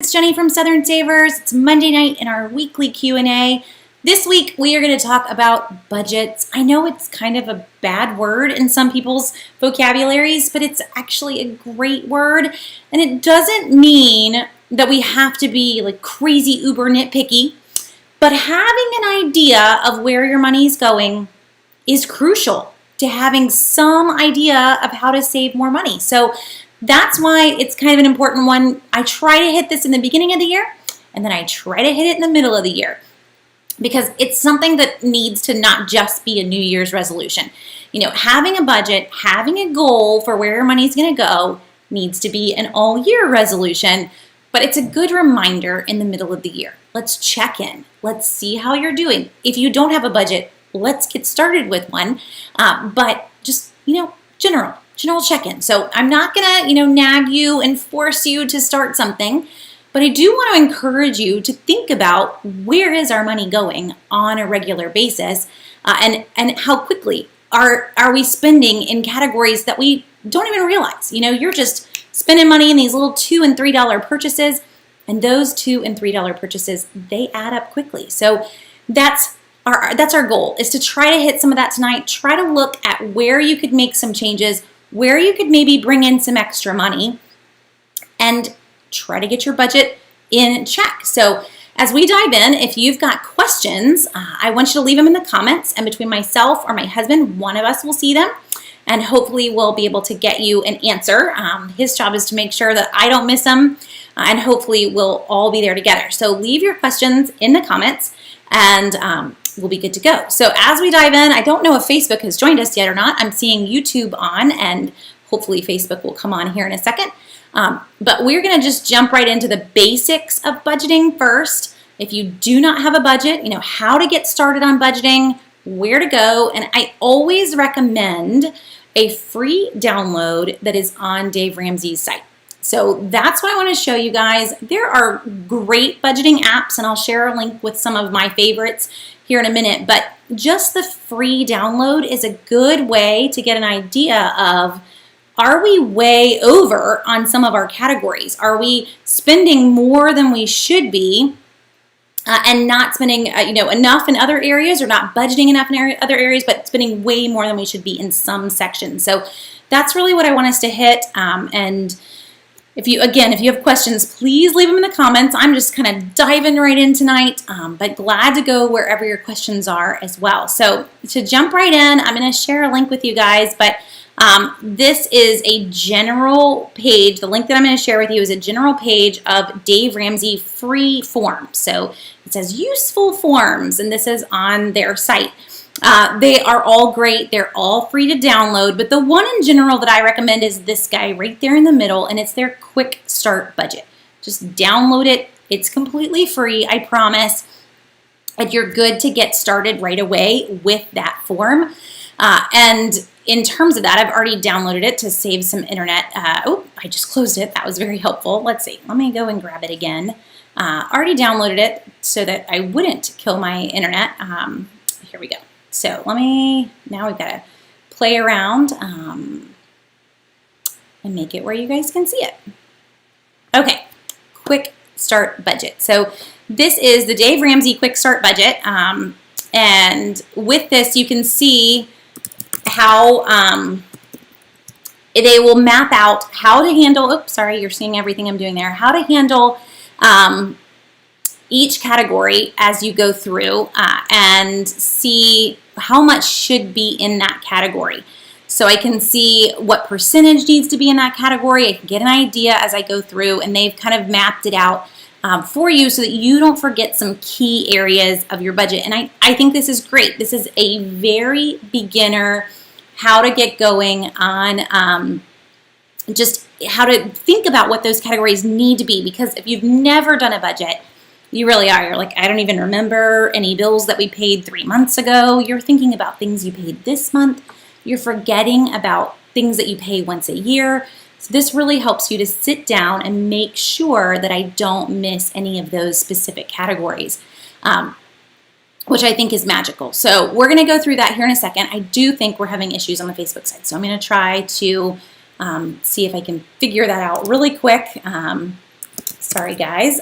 It's Jenny from Southern Savers. It's Monday night in our weekly Q&A. This week we are going to talk about budgets. I know it's kind of a bad word in some people's vocabularies, but it's actually a great word. And it doesn't mean that we have to be like crazy uber nitpicky, but having an idea of where your money's going is crucial to having some idea of how to save more money. So that's why it's kind of an important one. I try to hit this in the beginning of the year, and then I try to hit it in the middle of the year, because it's something that needs to not just be a New Year's resolution. You know, having a budget, having a goal for where your money's going to go needs to be an all-year resolution, but it's a good reminder in the middle of the year. Let's check in. Let's see how you're doing. If you don't have a budget, let's get started with one, but just, general check-in. So I'm not gonna, nag you and force you to start something, but I do want to encourage you to think about where is our money going on a regular basis, and how quickly are we spending in categories that we don't even realize. You're just spending money in these little $2 and $3 purchases, and those $2 and $3 purchases, they add up quickly. So that's our goal, is to try to hit some of that tonight. Try to look at where you could make some changes, where you could maybe bring in some extra money, and try to get your budget in check. So as we dive in, if you've got questions, I want you to leave them in the comments, and between myself or my husband, one of us will see them, and hopefully we'll be able to get you an answer. His job is to make sure that I don't miss them, and hopefully we'll all be there together. So leave your questions in the comments, and we'll be good to go. So as we dive in, I don't know if Facebook has joined us yet or not. I'm seeing YouTube on, and hopefully Facebook will come on here in a second. But we're going to just jump right into the basics of budgeting first. If you do not have a budget, how to get started on budgeting, where to go. And I always recommend a free download that is on Dave Ramsey's site. So that's what I want to show you guys. There are great budgeting apps, and I'll share a link with some of my favorites here in a minute, but just the free download is a good way to get an idea of, are we way over on some of our categories? Are we spending more than we should be, and not spending enough in other areas, or not budgeting enough in other areas, but spending way more than we should be in some sections? So that's really what I want us to hit. And if you have questions, please leave them in the comments. I'm just kind of diving right in tonight, but glad to go wherever your questions are as well. So to jump right in, I'm going to share a link with you guys, but this is a general page. The link that I'm going to share with you is a general page of Dave Ramsey free forms. So it says useful forms, and this is on their site. They are all great. They're all free to download, but the one in general that I recommend is this guy right there in the middle, and it's their quick start budget. Just download it. It's completely free, I promise, and you're good to get started right away with that form. And in terms of that, I've already downloaded it to save some internet. I just closed it. That was very helpful. Let's see. Let me go and grab it again. Already downloaded it so that I wouldn't kill my internet. Here we go. So now we've got to play around and make it where you guys can see it. Okay, quick start budget. So this is the Dave Ramsey quick start budget. And with this, you can see how they will map out how to handle, oops, sorry, you're seeing everything I'm doing there, how to handle each category as you go through, and see how much should be in that category. So I can see what percentage needs to be in that category. I can get an idea as I go through, and they've kind of mapped it out for you so that you don't forget some key areas of your budget. And I think this is great. This is a very beginner, how to get going on just how to think about what those categories need to be. Because if you've never done a budget, you really are. You're like, I don't even remember any bills that we paid 3 months ago. You're thinking about things you paid this month. You're forgetting about things that you pay once a year. So this really helps you to sit down and make sure that I don't miss any of those specific categories, which I think is magical. So we're going to go through that here in a second. I do think we're having issues on the Facebook side, so I'm going to try to see if I can figure that out really quick. Sorry, guys,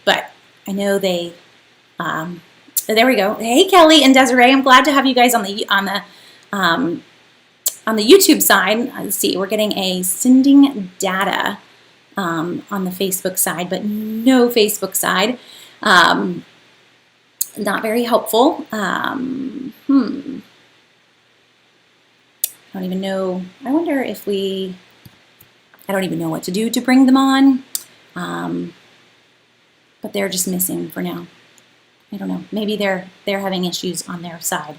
but I know they. There we go. Hey, Kelly and Desiree, I'm glad to have you guys on the YouTube side. Let's see, we're getting a sending data on the Facebook side, but no Facebook side. Not very helpful. I don't even know. I wonder if I don't even know what to do to bring them on. But they're just missing for now. I don't know. Maybe they're having issues on their side.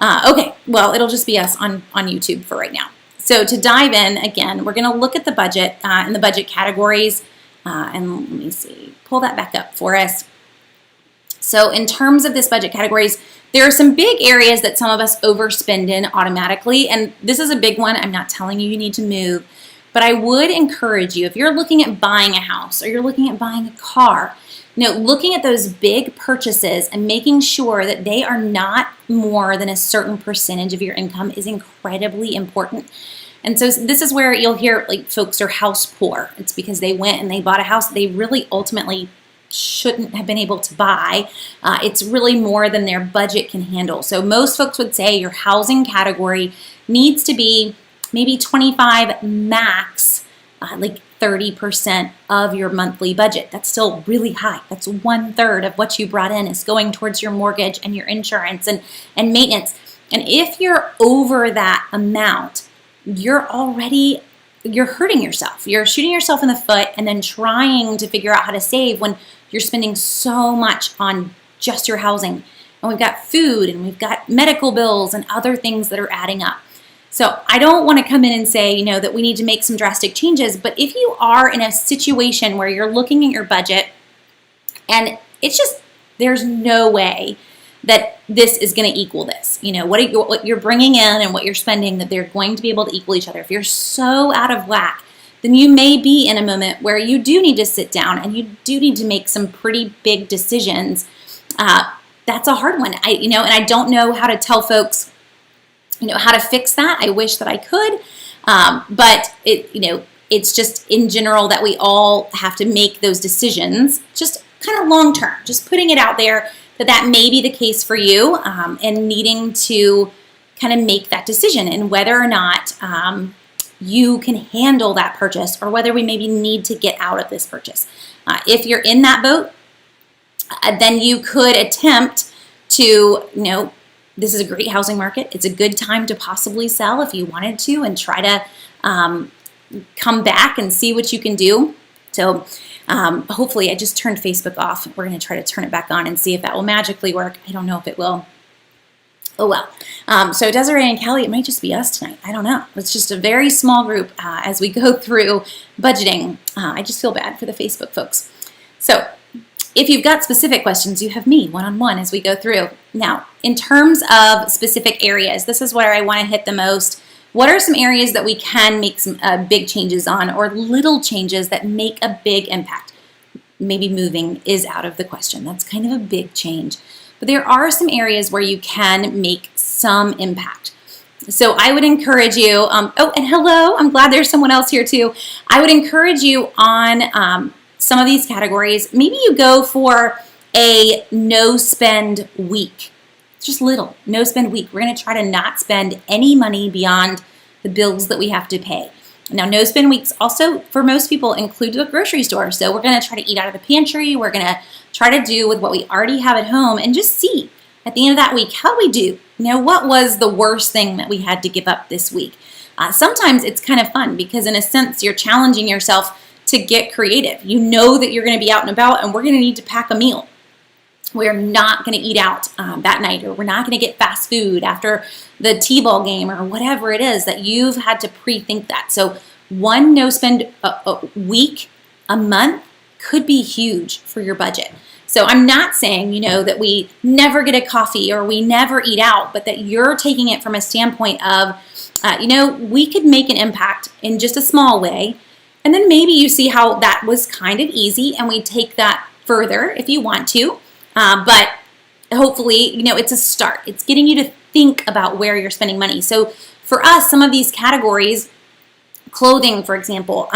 Okay, well, it'll just be us on YouTube for right now. So to dive in, again, we're going to look at the budget and the budget categories. And let me see, pull that back up for us. So in terms of this budget categories, there are some big areas that some of us overspend in automatically. And this is a big one. I'm not telling you need to move, but I would encourage you, if you're looking at buying a house or you're looking at buying a car, looking at those big purchases and making sure that they are not more than a certain percentage of your income is incredibly important. And so this is where you'll hear like folks are house poor. It's because they went and they bought a house they really ultimately shouldn't have been able to buy. It's really more than their budget can handle. So most folks would say your housing category needs to be maybe 25 max, like 30% of your monthly budget. That's still really high. That's 1/3 of what you brought in is going towards your mortgage and your insurance and maintenance. And if you're over that amount, you're hurting yourself. You're shooting yourself in the foot and then trying to figure out how to save when you're spending so much on just your housing. And we've got food and we've got medical bills and other things that are adding up. So I don't want to come in and say, that we need to make some drastic changes, but if you are in a situation where you're looking at your budget and it's just, there's no way that this is going to equal this, what you're bringing in and what you're spending, that they're going to be able to equal each other. If you're so out of whack, then you may be in a moment where you do need to sit down and you do need to make some pretty big decisions. That's a hard one. And I don't know how to tell folks how to fix that. I wish that I could, but it's just in general that we all have to make those decisions, just kind of long term, just putting it out there that may be the case for you, and needing to kind of make that decision and whether or not you can handle that purchase or whether we maybe need to get out of this purchase. If you're in that boat, then you could attempt to, this is a great housing market. It's a good time to possibly sell if you wanted to and try to come back and see what you can do. So hopefully, I just turned Facebook off. We're going to try to turn it back on and see if that will magically work. I don't know if it will. Oh, well. So Desiree and Kelly, it might just be us tonight. I don't know. It's just a very small group as we go through budgeting. I just feel bad for the Facebook folks. So if you've got specific questions, you have me one-on-one as we go through. Now, in terms of specific areas, this is where I want to hit the most. What are some areas that we can make some big changes on, or little changes that make a big impact? Maybe moving is out of the question. That's kind of a big change. But there are some areas where you can make some impact. So I would encourage you, oh, and hello, I'm glad there's someone else here too. I would encourage you on some of these categories. Maybe you go for a no spend week. Just little, no spend week. We're going to try to not spend any money beyond the bills that we have to pay. Now, no spend weeks also, for most people, include the grocery store. So we're going to try to eat out of the pantry. We're going to try to do with what we already have at home and just see at the end of that week, how do we do? What was the worst thing that we had to give up this week? Sometimes it's kind of fun because in a sense, you're challenging yourself to get creative. You know that you're going to be out and about and we're going to need to pack a meal. We're not going to eat out that night, or we're not going to get fast food after the T-ball game, or whatever it is that you've had to pre-think that. So one no spend a week, a month could be huge for your budget. So I'm not saying, that we never get a coffee or we never eat out, but that you're taking it from a standpoint of, we could make an impact in just a small way. And then maybe you see how that was kind of easy and we take that further if you want to. But hopefully, it's a start. It's getting you to think about where you're spending money. So for us, some of these categories, clothing, for example,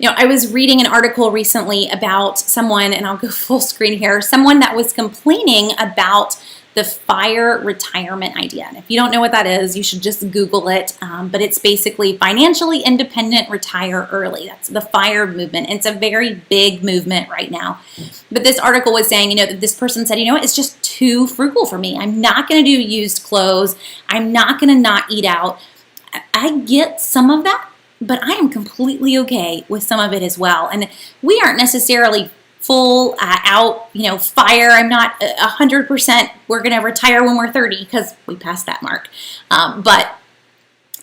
I was reading an article recently about someone, and I'll go full screen here, someone that was complaining about the FIRE retirement idea. And if you don't know what that is, you should just Google it. But it's basically financially independent, retire early. That's the FIRE movement. It's a very big movement right now. But this article was saying, that this person said, it's just too frugal for me. I'm not going to do used clothes. I'm not going to not eat out. I get some of that, but I am completely okay with some of it as well. And we aren't necessarily full out, FIRE. I'm not 100%. We're going to retire when we're 30 because we passed that mark. But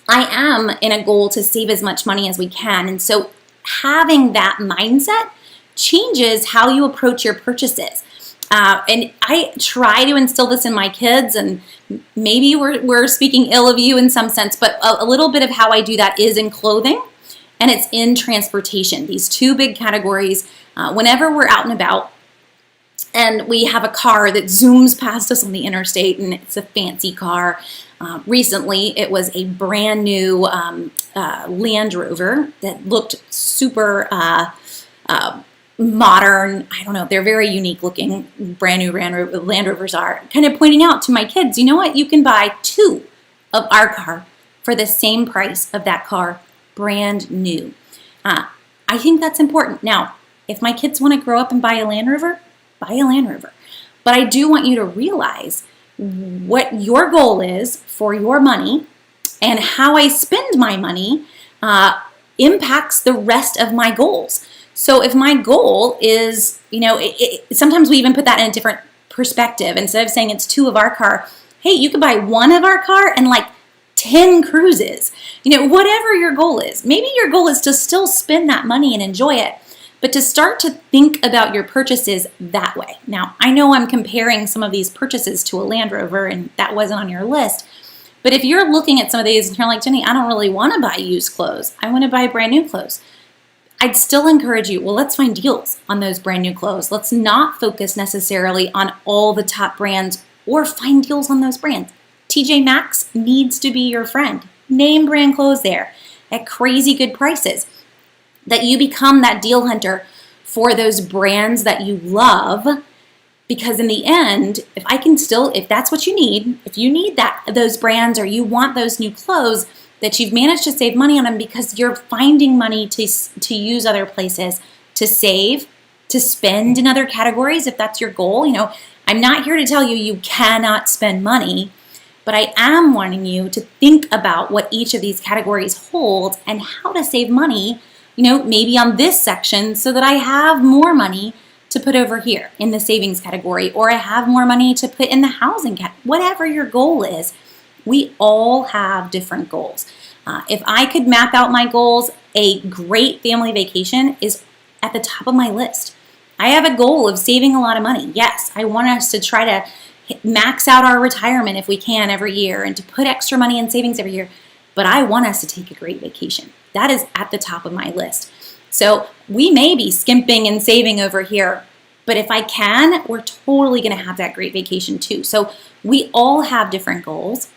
I am in a goal to save as much money as we can. And so having that mindset changes how you approach your purchases. And I try to instill this in my kids, and maybe we're speaking ill of you in some sense, but a little bit of how I do that is in clothing, and it's in transportation. These two big categories. Whenever we're out and about and we have a car that zooms past us on the interstate and it's a fancy car. Recently, it was a brand new Land Rover that looked super modern. I don't know. They're very unique looking, brand new Land Rovers are. Kind of pointing out to my kids, you know what? You can buy two of our car for the same price of that car, brand new. I think that's important. Now, if my kids want to grow up and buy a Land Rover, buy a Land Rover. But I do want you to realize what your goal is for your money, and how I spend my money impacts the rest of my goals. So if my goal is, sometimes we even put that in a different perspective. Instead of saying it's two of our car, hey, you could buy one of our car and 10 cruises. Whatever your goal is. Maybe your goal is to still spend that money and enjoy it, but to start to think about your purchases that way. Now, I know I'm comparing some of these purchases to a Land Rover, and that wasn't on your list. But if you're looking at some of these and you're like, Jenny, I don't really want to buy used clothes. I want to buy brand new clothes. I'd still encourage you, let's find deals on those brand new clothes. Let's not focus necessarily on all the top brands, or find deals on those brands. TJ Maxx needs to be your friend. Name brand clothes there at crazy good prices. That you become that deal hunter for those brands that you love, because in the end, if that's what you need, if you need those brands, or you want those new clothes, that you've managed to save money on them because you're finding money to use other places, to save, to spend in other categories, if that's your goal. I'm not here to tell you you cannot spend money, but I am wanting you to think about what each of these categories holds and how to save money, maybe on this section, so that I have more money to put over here in the savings category, or I have more money to put in the housing category. Whatever your goal is, we all have different goals. If I could map out my goals, a great family vacation is at the top of my list. I have a goal of saving a lot of money. Yes, I want us to try to max out our retirement if we can every year, and to put extra money in savings every year. But I want us to take a great vacation. That is at the top of my list. So we may be skimping and saving over here, but if I can, we're totally going to have that great vacation too. So we all have different goals,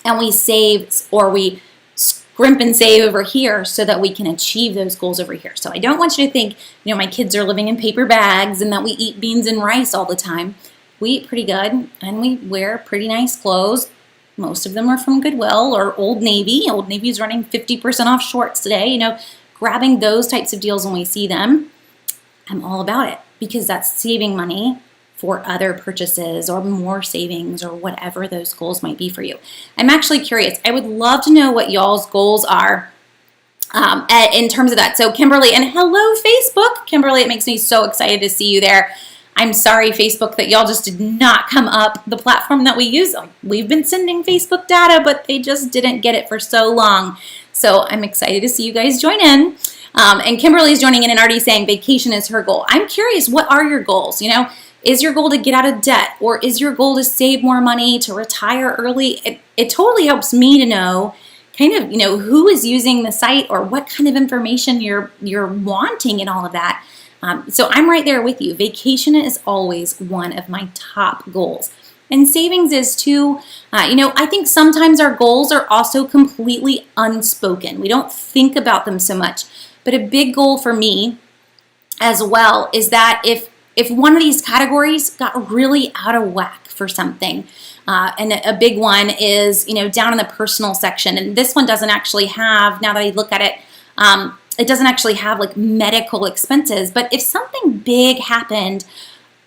and we save, or we scrimp and save over here so that we can achieve those goals over here. So I don't want you to think, my kids are living in paper bags and that we eat beans and rice all the time. We eat pretty good, and we wear pretty nice clothes. Most of them are from Goodwill or Old Navy. Old Navy is running 50% off shorts today. Grabbing those types of deals when we see them, I'm all about it, because that's saving money for other purchases or more savings or whatever those goals might be for you. I'm actually curious. I would love to know what y'all's goals are in terms of that. So Kimberly, and hello Facebook. Kimberly, it makes me so excited to see you there. I'm sorry, Facebook, that y'all just did not come up. The platform that we use, we've been sending Facebook data, but they just didn't get it for so long. So I'm excited to see you guys join in. And Kimberly's joining in and already saying vacation is her goal. I'm curious, what are your goals? Is your goal to get out of debt, or is your goal to save more money, to retire early? It totally helps me to know kind of, who is using the site, or what kind of information you're wanting and all of that. So I'm right there with you. Vacation is always one of my top goals. And savings is too. I think sometimes our goals are also completely unspoken. We don't think about them so much. But a big goal for me as well is that if one of these categories got really out of whack for something, and a big one is, down in the personal section, and this one doesn't actually have, now that I look at it, it doesn't actually have like medical expenses, but if something big happened,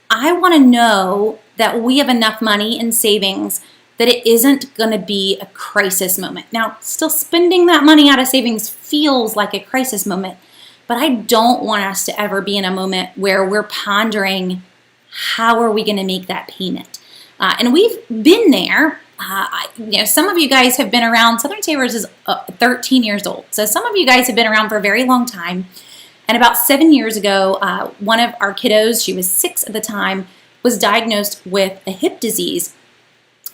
I want to know that we have enough money in savings that it isn't going to be a crisis moment. Now, still spending that money out of savings feels like a crisis moment, but I don't want us to ever be in a moment where we're pondering, how are we going to make that payment? And we've been there. Some of you guys have been around. Southern Savers is 13 years old. So some of you guys have been around for a very long time. And about 7 years ago, one of our kiddos, she was 6 at the time, was diagnosed with a hip disease.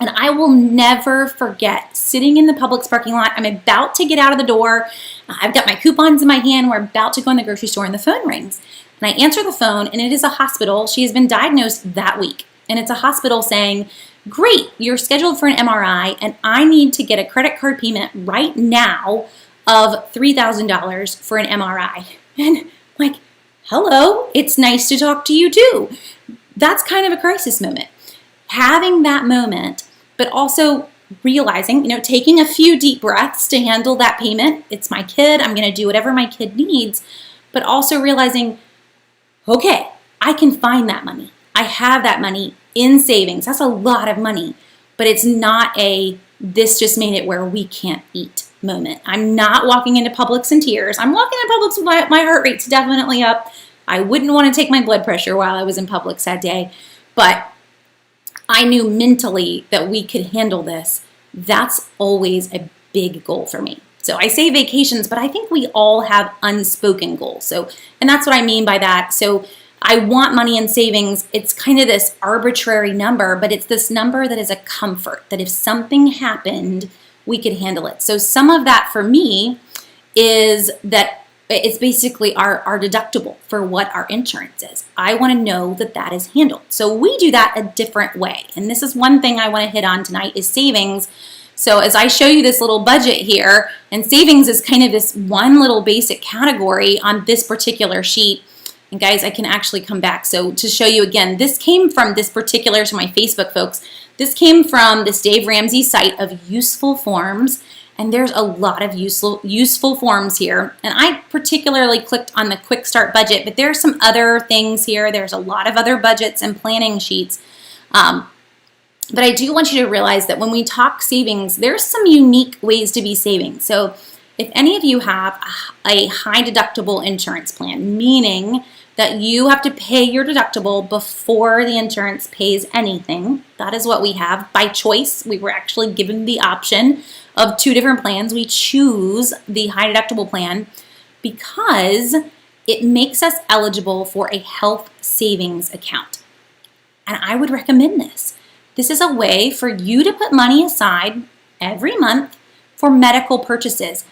And I will never forget sitting in the Publix parking lot. I'm about to get out of the door. I've got my coupons in my hand. We're about to go in the grocery store and the phone rings. And I answer the phone and it is a hospital. She has been diagnosed that week. And it's a hospital saying, great, you're scheduled for an MRI and I need to get a credit card payment right now of $3,000 for an MRI. And like, hello, it's nice to talk to you too. That's kind of a crisis moment. Having that moment, but also realizing, taking a few deep breaths to handle that payment. It's my kid. I'm going to do whatever my kid needs, but also realizing, okay, I can find that money. I have that money in savings. That's a lot of money, but it's not this just made it where we can't eat moment. I'm not walking into Publix in tears. I'm walking into Publix with my heart rate's definitely up. I wouldn't want to take my blood pressure while I was in Publix that day, but I knew mentally that we could handle this. That's always a big goal for me. So I say vacations, but I think we all have unspoken goals. And that's what I mean by that. So I want money in savings. It's kind of this arbitrary number, but it's this number that is a comfort, that if something happened, we could handle it. So some of that for me is that it's basically our deductible for what our insurance is. I want to know that that is handled. So we do that a different way. And this is one thing I want to hit on tonight is savings. So as I show you this little budget here, and savings is kind of this one little basic category on this particular sheet. And guys, I can actually come back. So to show you again, this came from this particular, to my Facebook folks, this came from this Dave Ramsey site of useful forms. And there's a lot of useful forms here. And I particularly clicked on the quick start budget, but there's some other things here. There's a lot of other budgets and planning sheets. But I do want you to realize that when we talk savings, there's some unique ways to be saving. So if any of you have a high deductible insurance plan, meaning that you have to pay your deductible before the insurance pays anything, that is what we have by choice. We were actually given the option of 2 different plans. We choose the high deductible plan because it makes us eligible for a health savings account. And I would recommend this. This is a way for you to put money aside every month for medical purchases.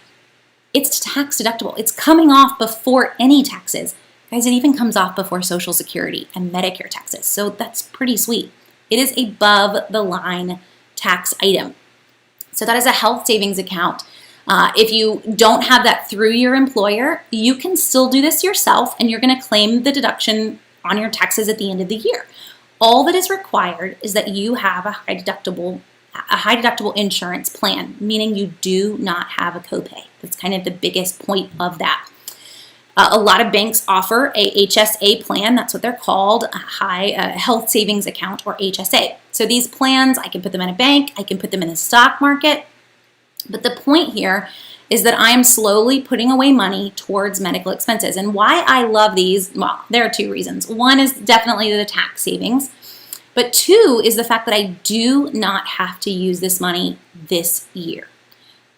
It's tax deductible. It's coming off before any taxes. Guys, it even comes off before Social Security and Medicare taxes. So that's pretty sweet. It is above the line tax item. So that is a health savings account. If you don't have that through your employer, you can still do this yourself and you're going to claim the deduction on your taxes at the end of the year. All that is required is that you have a high deductible insurance plan, meaning you do not have a copay. That's kind of the biggest point of that. A lot of banks offer a HSA plan. That's what they're called, a high health savings account, or HSA. So these plans, I can put them in a bank, I can put them in the stock market. But the point here is that I am slowly putting away money towards medical expenses. And why I love these, well, there are 2 reasons. One is definitely the tax savings. But 2 is the fact that I do not have to use this money this year.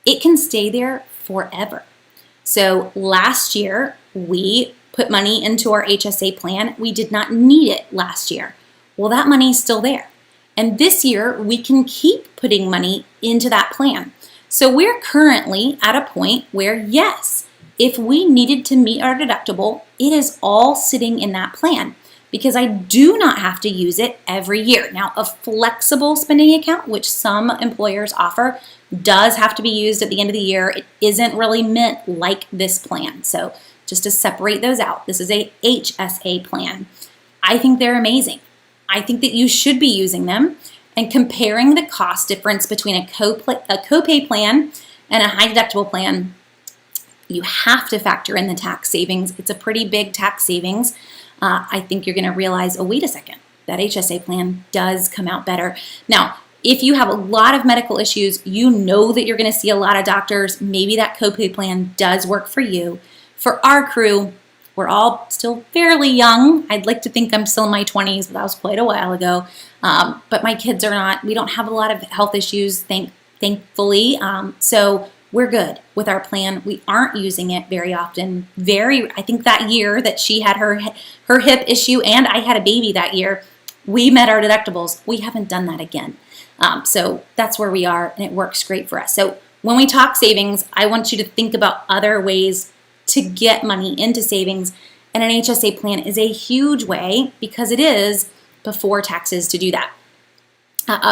It can stay there forever. So last year, we put money into our HSA plan. We did not need it last year. Well, that money is still there. And this year, we can keep putting money into that plan. So we're currently at a point where, yes, if we needed to meet our deductible, it is all sitting in that plan because I do not have to use it every year. Now, a flexible spending account, which some employers offer, does have to be used at the end of the year. It isn't really meant like this plan. So just to separate those out. This is a HSA plan. I think they're amazing. I think that you should be using them and comparing the cost difference between a copay plan and a high deductible plan. You have to factor in the tax savings. It's a pretty big tax savings. I think you're going to realize, oh, wait a second, that HSA plan does come out better. Now, if you have a lot of medical issues, you know that you're going to see a lot of doctors, maybe that copay plan does work for you. For our crew, we're all still fairly young. I'd like to think I'm still in my 20s, but that was quite a while ago. But my kids are not. We don't have a lot of health issues, thankfully. So we're good with our plan. We aren't using it very often. I think that year that she had her hip issue and I had a baby that year, we met our deductibles. We haven't done that again. So that's where we are, and it works great for us. So when we talk savings, I want you to think about other ways to get money into savings, and an HSA plan is a huge way because it is before taxes to do that.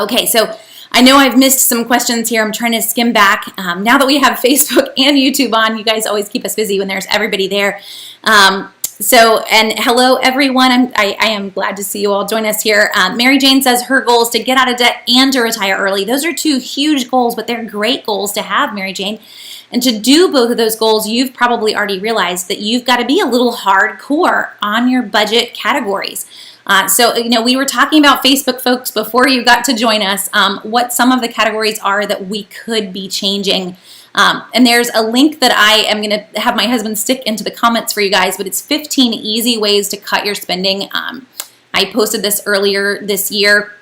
Okay, so I know I've missed some questions here. I'm trying to skim back. Now that we have Facebook and YouTube on, you guys always keep us busy when there's everybody there. And hello everyone. I am glad to see you all join us here. Mary Jane says her goal is to get out of debt and to retire early. Those are two huge goals, but they're great goals to have, Mary Jane. And to do both of those goals, you've probably already realized that you've got to be a little hardcore on your budget categories. We were talking about Facebook, folks, before you got to join us, what some of the categories are that we could be changing. And there's a link that I am going to have my husband stick into the comments for you guys, but it's 15 easy ways to cut your spending. I posted this earlier this year,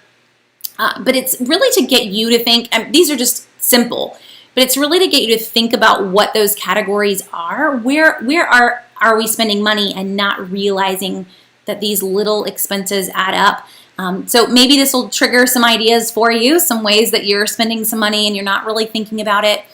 but it's really to get you to think, these are just simple, but it's really to get you to think about what those categories are. Where are we spending money and not realizing that these little expenses add up? So maybe this will trigger some ideas for you, some ways that you're spending some money and you're not really thinking about it.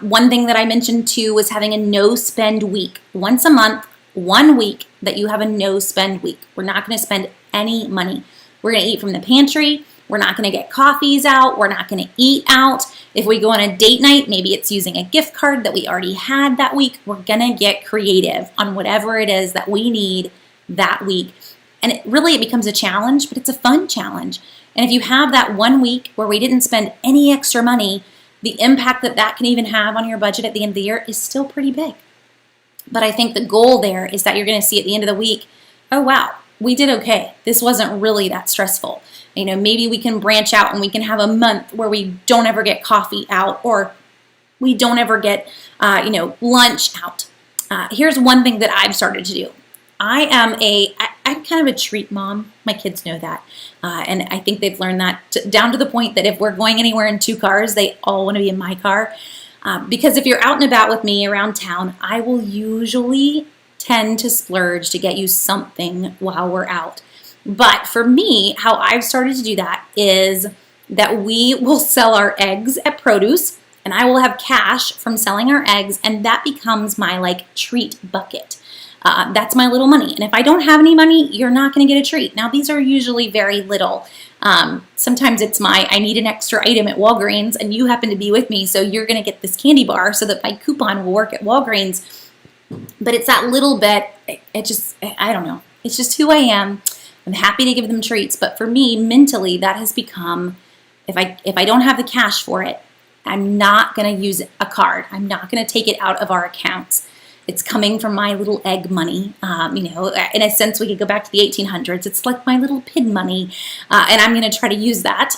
One thing that I mentioned too was having a no spend week. Once a month, 1 week that you have a no spend week. We're not going to spend any money. We're going to eat from the pantry. We're not going to get coffees out. We're not going to eat out. If we go on a date night, maybe it's using a gift card that we already had that week. We're going to get creative on whatever it is that we need that week. And it becomes a challenge, but it's a fun challenge. And if you have that 1 week where we didn't spend any extra money, the impact that can even have on your budget at the end of the year is still pretty big. But I think the goal there is that you're going to see at the end of the week, oh wow, we did okay. This wasn't really that stressful. Maybe we can branch out and we can have a month where we don't ever get coffee out, or we don't ever get, lunch out. Here's one thing that I've started to do. I'm kind of a treat mom. My kids know that. And I think they've learned that down to the point that if we're going anywhere in 2 cars, they all want to be in my car. Because if you're out and about with me around town, I will usually tend to splurge to get you something while we're out. But for me, how I've started to do that is that we will sell our eggs at produce, and I will have cash from selling our eggs, and that becomes my treat bucket. That's my little money. And if I don't have any money, you're not going to get a treat. Now, these are usually very little. Sometimes it's I need an extra item at Walgreens, and you happen to be with me, so you're going to get this candy bar so that my coupon will work at Walgreens. But it's that little bit. I don't know. It's just who I am. I'm happy to give them treats. But for me, mentally, that has become, if I don't have the cash for it, I'm not going to use a card. I'm not going to take it out of our accounts. It's coming from my little egg money. In a sense, we could go back to the 1800s. It's like my little pin money. And I'm going to try to use that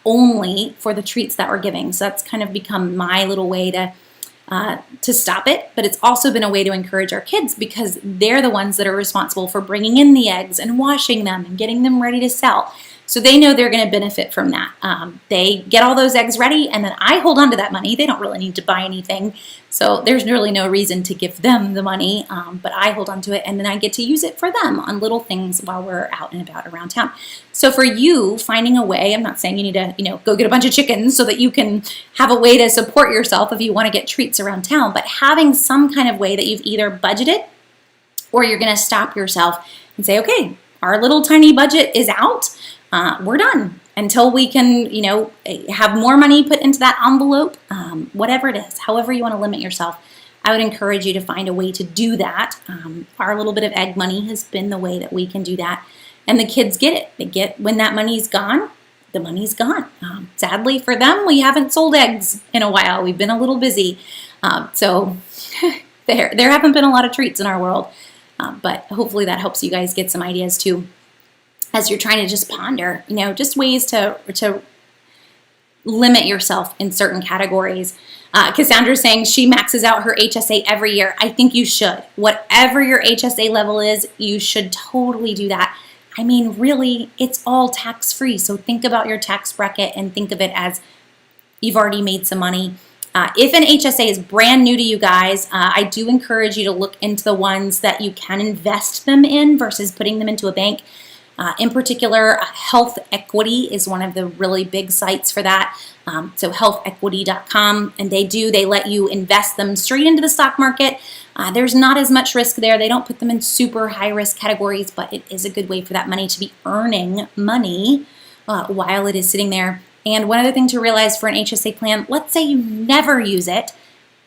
only for the treats that we're giving. So that's kind of become my little way to stop it. But it's also been a way to encourage our kids, because they're the ones that are responsible for bringing in the eggs and washing them and getting them ready to sell. So they know they're going to benefit from that. They get all those eggs ready, and then I hold on to that money. They don't really need to buy anything. So there's really no reason to give them the money, but I hold on to it, and then I get to use it for them on little things while we're out and about around town. So for you, finding a way, I'm not saying you need to, go get a bunch of chickens so that you can have a way to support yourself if you want to get treats around town, but having some kind of way that you've either budgeted or you're going to stop yourself and say, okay, our little tiny budget is out. We're done until we can, have more money put into that envelope, whatever it is, however you want to limit yourself. I would encourage you to find a way to do that. Our little bit of egg money has been the way that we can do that. And the kids get it. They get when that money's gone, the money's gone. Sadly for them, we haven't sold eggs in a while. We've been a little busy. So there haven't been a lot of treats in our world. But hopefully that helps you guys get some ideas too, as you're trying to just ponder, just ways to limit yourself in certain categories. Cassandra's saying she maxes out her HSA every year. I think you should. Whatever your HSA level is, you should totally do that. I mean, really, it's all tax-free. So think about your tax bracket and think of it as you've already made some money. If an HSA is brand new to you guys, I do encourage you to look into the ones that you can invest them in versus putting them into a bank. In particular, Health Equity is one of the really big sites for that. So healthequity.com, and they let you invest them straight into the stock market. There's not as much risk there. They don't put them in super high risk categories, but it is a good way for that money to be earning money while it is sitting there. And one other thing to realize for an HSA plan, let's say you never use it,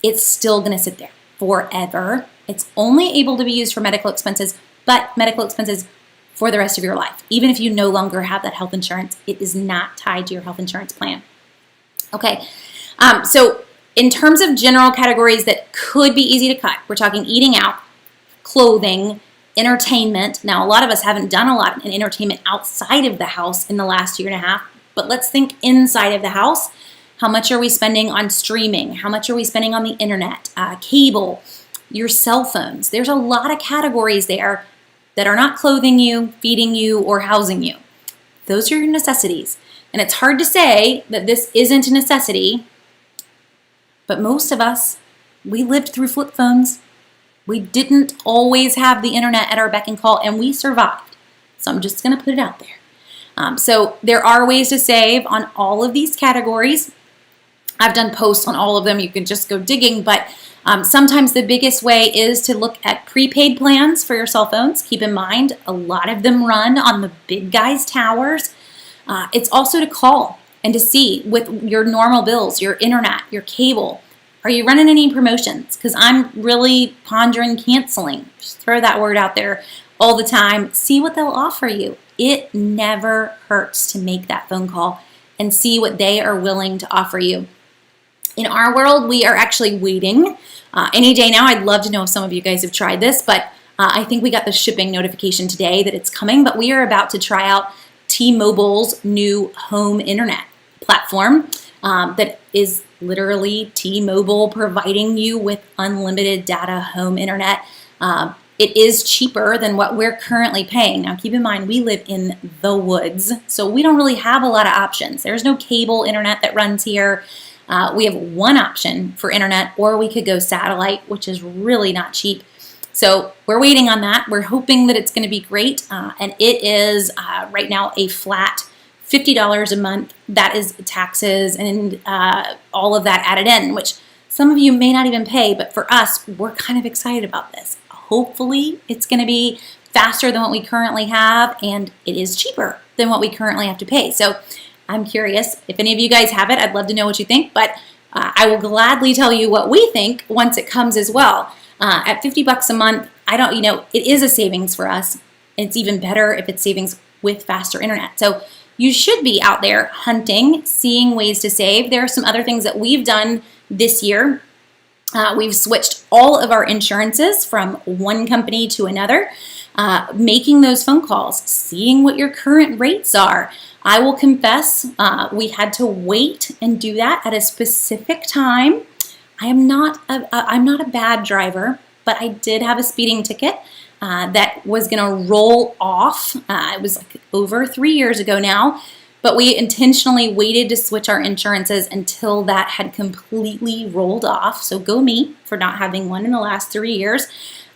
it's still going to sit there forever. It's only able to be used for medical expenses, but medical expenses for the rest of your life. Even if you no longer have that health insurance, it is not tied to your health insurance plan. Okay, so in terms of general categories that could be easy to cut, we're talking eating out, clothing, entertainment. Now, a lot of us haven't done a lot in entertainment outside of the house in the last year and a half, but let's think inside of the house. How much are we spending on streaming? How much are we spending on the internet, cable, your cell phones? There's a lot of categories there that are not clothing you, feeding you, or housing you. Those are your necessities. And it's hard to say that this isn't a necessity, but most of us, we lived through flip phones. We didn't always have the internet at our beck and call, and we survived. So I'm just going to put it out there. So there are ways to save on all of these categories. I've done posts on all of them. You can just go digging, but sometimes the biggest way is to look at prepaid plans for your cell phones. Keep in mind, a lot of them run on the big guys' towers. It's also to call and to see with your normal bills, your internet, your cable, are you running any promotions? Because I'm really pondering canceling. Just throw that word out there all the time. See what they'll offer you. It never hurts to make that phone call and see what they are willing to offer you. In our world, we are actually waiting. Any day now, I'd love to know if some of you guys have tried this, but I think we got the shipping notification today that it's coming, but we are about to try out T-Mobile's new home internet platform that is literally T-Mobile providing you with unlimited data home internet. It is cheaper than what we're currently paying. Now, keep in mind, we live in the woods, so we don't really have a lot of options. There's no cable internet that runs here. We have one option for internet, or we could go satellite, which is really not cheap. So we're waiting on that. We're hoping that it's going to be great, and it is right now a flat $50 a month. That is taxes and all of that added in, which some of you may not even pay, but for us, we're kind of excited about this. Hopefully, it's going to be faster than what we currently have, and it is cheaper than what we currently have to pay. So I'm curious if any of you guys have it. I'd love to know what you think, but I will gladly tell you what we think once it comes as well. At $50 a month, it is a savings for us. It's even better if it's savings with faster internet. So you should be out there hunting, seeing ways to save. There are some other things that we've done this year. We've switched all of our insurances from one company to another, making those phone calls, seeing what your current rates are. I will confess, we had to wait and do that at a specific time. I'm not a bad driver, but I did have a speeding ticket that was going to roll off. It was like over 3 years ago now, but we intentionally waited to switch our insurances until that had completely rolled off. So go me for not having one in the last 3 years.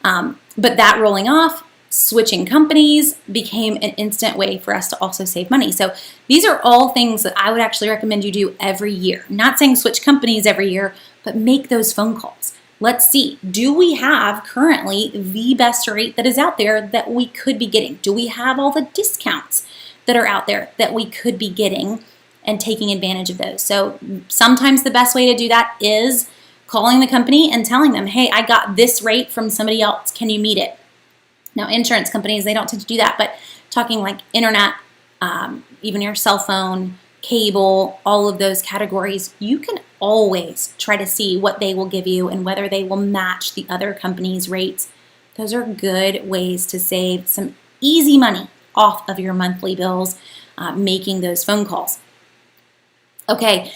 But that rolling off, switching companies became an instant way for us to also save money. So these are all things that I would actually recommend you do every year. Not saying switch companies every year, but make those phone calls. Let's see, do we have currently the best rate that is out there that we could be getting? Do we have all the discounts that are out there that we could be getting and taking advantage of those? So sometimes the best way to do that is calling the company and telling them, hey, I got this rate from somebody else. Can you meet it? Now, insurance companies, they don't tend to do that, but talking like internet, even your cell phone, cable, all of those categories, you can always try to see what they will give you and whether they will match the other company's rates. Those are good ways to save some easy money off of your monthly bills, making those phone calls. Okay,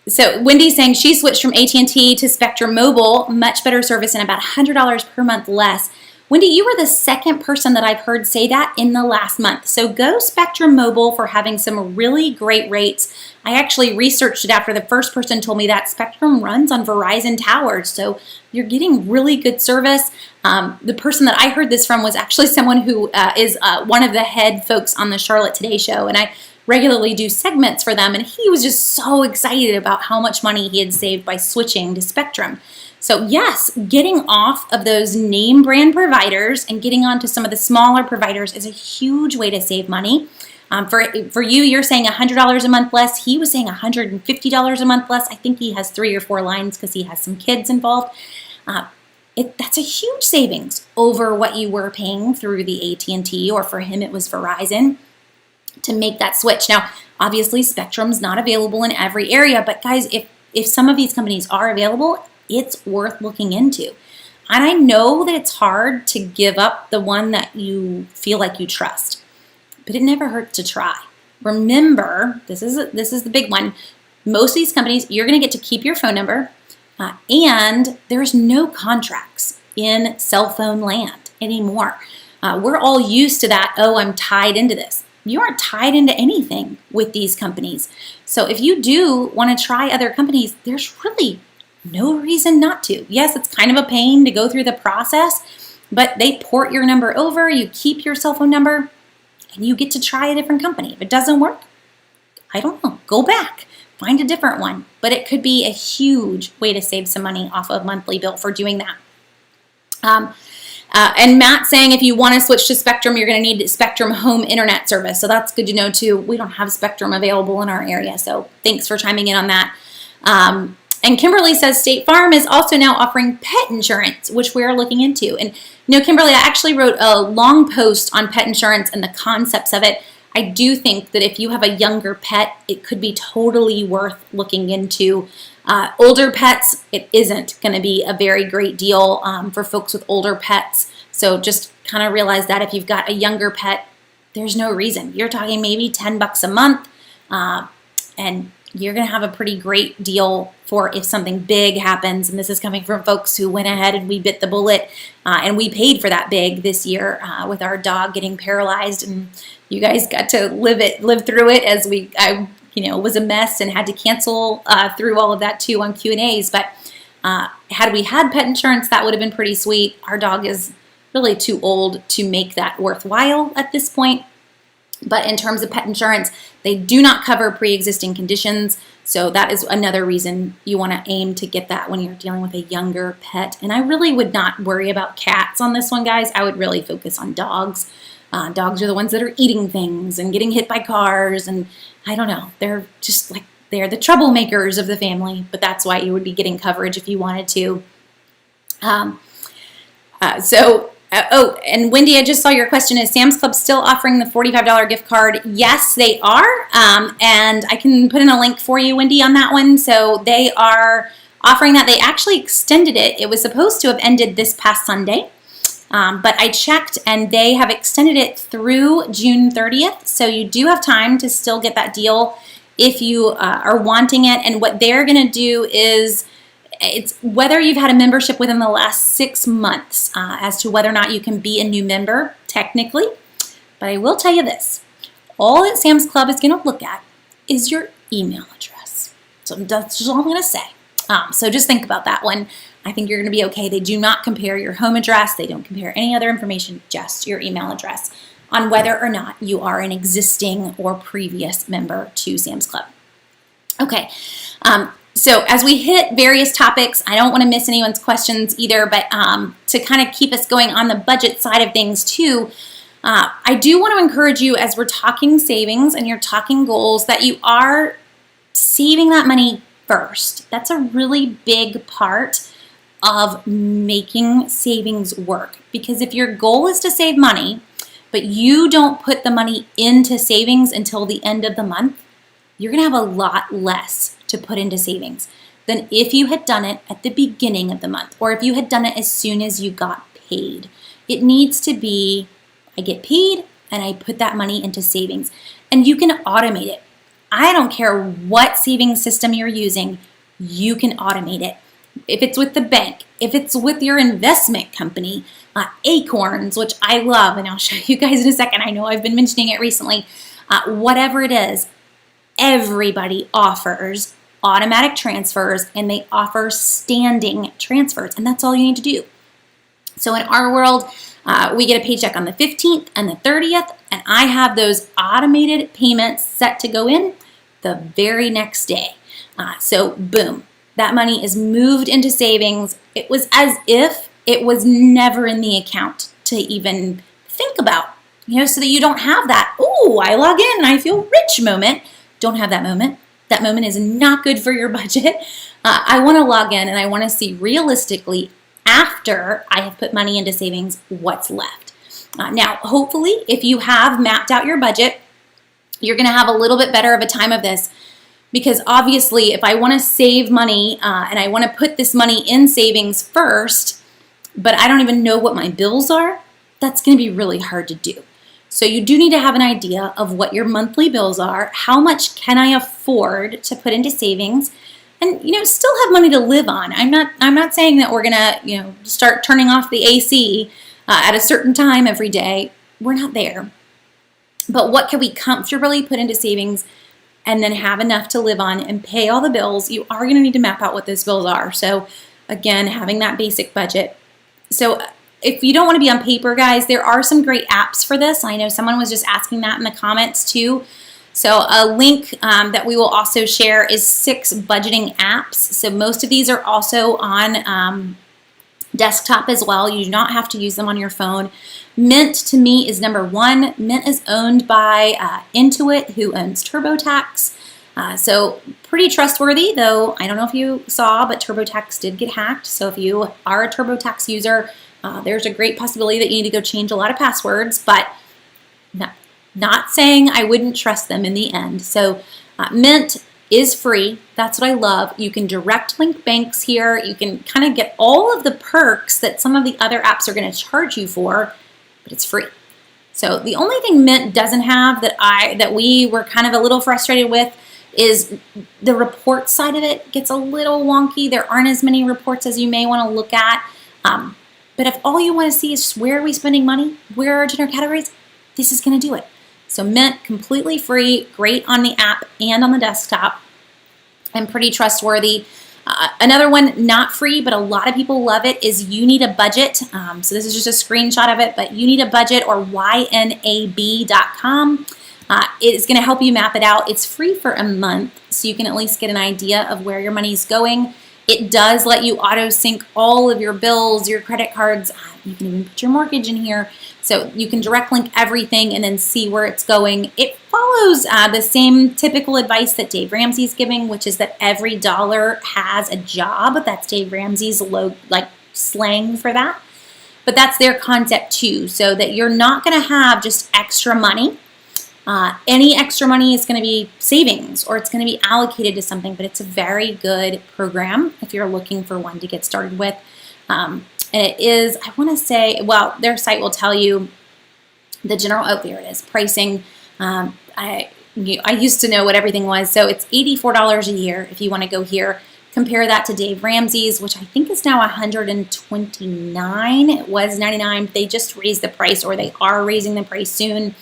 so Wendy's saying she switched from AT&T to Spectrum Mobile, much better service and about $100 per month less. Wendy, you were the second person that I've heard say that in the last month. So go Spectrum Mobile for having some really great rates. I actually researched it after the first person told me that Spectrum runs on Verizon towers. So you're getting really good service. The person that I heard this from was actually someone who is one of the head folks on the Charlotte Today show. And I regularly do segments for them. And he was just so excited about how much money he had saved by switching to Spectrum. So yes, getting off of those name brand providers and getting onto some of the smaller providers is a huge way to save money. For you, you're saying $100 a month less. He was saying $150 a month less. I think he has 3 or 4 lines because he has some kids involved. That's a huge savings over what you were paying through the AT&T, or for him it was Verizon, to make that switch. Now, obviously Spectrum's not available in every area, but guys, if some of these companies are available, it's worth looking into. And I know that it's hard to give up the one that you feel like you trust, but it never hurts to try. Remember, this is the big one. Most of these companies, you're going to get to keep your phone number, and there's no contracts in cell phone land anymore. We're all used to that, oh, I'm tied into this. You aren't tied into anything with these companies. So if you do want to try other companies, there's really no reason not to. Yes, it's kind of a pain to go through the process, but they port your number over, you keep your cell phone number, and you get to try a different company. If it doesn't work, I don't know, go back, find a different one. But it could be a huge way to save some money off a monthly bill for doing that. And Matt saying if you want to switch to Spectrum, you're going to need Spectrum home internet service. So that's good to know too. We don't have Spectrum available in our area. So thanks for chiming in on that. And Kimberly says State Farm is also now offering pet insurance, which we are looking into. And Kimberly, I actually wrote a long post on pet insurance and the concepts of it. I do think that if you have a younger pet, it could be totally worth looking into. Older pets, it isn't going to be a very great deal for folks with older pets. So just kind of realize that if you've got a younger pet, there's no reason. You're talking maybe $10 a month, and you're going to have a pretty great deal for if something big happens. And this is coming from folks who went ahead and we bit the bullet, and we paid for that big this year with our dog getting paralyzed. And you guys got to live through it as I was a mess and had to cancel through all of that too on Q&As. But had we had pet insurance, that would have been pretty sweet. Our dog is really too old to make that worthwhile at this point. But in terms of pet insurance, they do not cover pre-existing conditions. So that is another reason you want to aim to get that when you're dealing with a younger pet. And I really would not worry about cats on this one, guys. I would really focus on dogs. Dogs are the ones that are eating things and getting hit by cars. And I don't know, they're just like, they're the troublemakers of the family. But that's why you would be getting coverage if you wanted to. And Wendy, I just saw your question. Is Sam's Club still offering the $45 gift card? Yes, they are. And I can put in a link for you, Wendy, on that one. So they are offering that. They actually extended it. It was supposed to have ended this past Sunday. But I checked and they have extended it through June 30th. So you do have time to still get that deal if you are wanting it. And what they're going to do is, it's whether you've had a membership within the last 6 months as to whether or not you can be a new member, technically. But I will tell you this, all that Sam's Club is going to look at is your email address. So that's just all I'm going to say. So just think about that one. I think you're going to be okay. They do not compare your home address. They don't compare any other information, just your email address on whether or not you are an existing or previous member to Sam's Club. Okay. So as we hit various topics, I don't want to miss anyone's questions either, but to kind of keep us going on the budget side of things too, I do want to encourage you as we're talking savings and you're talking goals that you are saving that money first. That's a really big part of making savings work, because if your goal is to save money, but you don't put the money into savings until the end of the month, you're going to have a lot less to put into savings than if you had done it at the beginning of the month, or if you had done it as soon as you got paid. It needs to be, I get paid and I put that money into savings. And you can automate it. I don't care what savings system you're using, you can automate it. If it's with the bank, if it's with your investment company, Acorns, which I love, and I'll show you guys in a second. I know I've been mentioning it recently. Whatever it is, everybody offers automatic transfers, and they offer standing transfers, and that's all you need to do. So in our world, we get a paycheck on the 15th and the 30th, and I have those automated payments set to go in the very next day. So boom, that money is moved into savings. It was as if it was never in the account to even think about, so that you don't have that, oh, I log in and I feel rich moment. Don't have that moment. That moment is not good for your budget. I want to log in and I want to see realistically, after I have put money into savings, what's left. Now, hopefully, if you have mapped out your budget, you're going to have a little bit better of a time of this, because obviously, if I want to save money and I want to put this money in savings first, but I don't even know what my bills are, that's going to be really hard to do. So you do need to have an idea of what your monthly bills are, how much can I afford to put into savings, and still have money to live on. I'm not saying that we're gonna start turning off the AC at a certain time every day. We're not there. But what can we comfortably put into savings and then have enough to live on and pay all the bills? You are going to need to map out what those bills are. So again, having that basic budget. So if you don't want to be on paper, guys, there are some great apps for this. I know someone was just asking that in the comments too. So a link that we will also share is 6 budgeting apps. So most of these are also on desktop as well. You do not have to use them on your phone. Mint to me is number 1. Mint is owned by Intuit, who owns TurboTax. So pretty trustworthy, though I don't know if you saw, but TurboTax did get hacked. So if you are a TurboTax user, there's a great possibility that you need to go change a lot of passwords, but not saying I wouldn't trust them in the end. So Mint is free. That's what I love. You can direct link banks here. You can kind of get all of the perks that some of the other apps are going to charge you for, but it's free. So the only thing Mint doesn't have that we were kind of a little frustrated with is the report side of it gets a little wonky. There aren't as many reports as you may want to look at. But if all you want to see is just where are we spending money, where are general categories, this is going to do it. So Mint, completely free, great on the app and on the desktop, and pretty trustworthy. Another one, not free, but a lot of people love it, is You Need a Budget. So this is just a screenshot of it, but You Need a Budget, or ynab.com. It's going to help you map it out. It's free for a month, so you can at least get an idea of where your money's going. It does let you auto sync all of your bills, your credit cards. You can even put your mortgage in here. So you can direct link everything and then see where it's going. It follows the same typical advice that Dave Ramsey's giving, which is that every dollar has a job. That's Dave Ramsey's slang for that. But that's their concept too, so that you're not going to have just extra money. Any extra money is going to be savings, or it's going to be allocated to something, but it's a very good program if you're looking for one to get started with. And it is, I want to say, well, their site will tell you the general, oh, there it is, pricing. I used to know what everything was, so it's $84 a year if you want to go here. Compare that to Dave Ramsey's, which I think is now $129. It was $99. They just raised the price, or they are raising the price soon.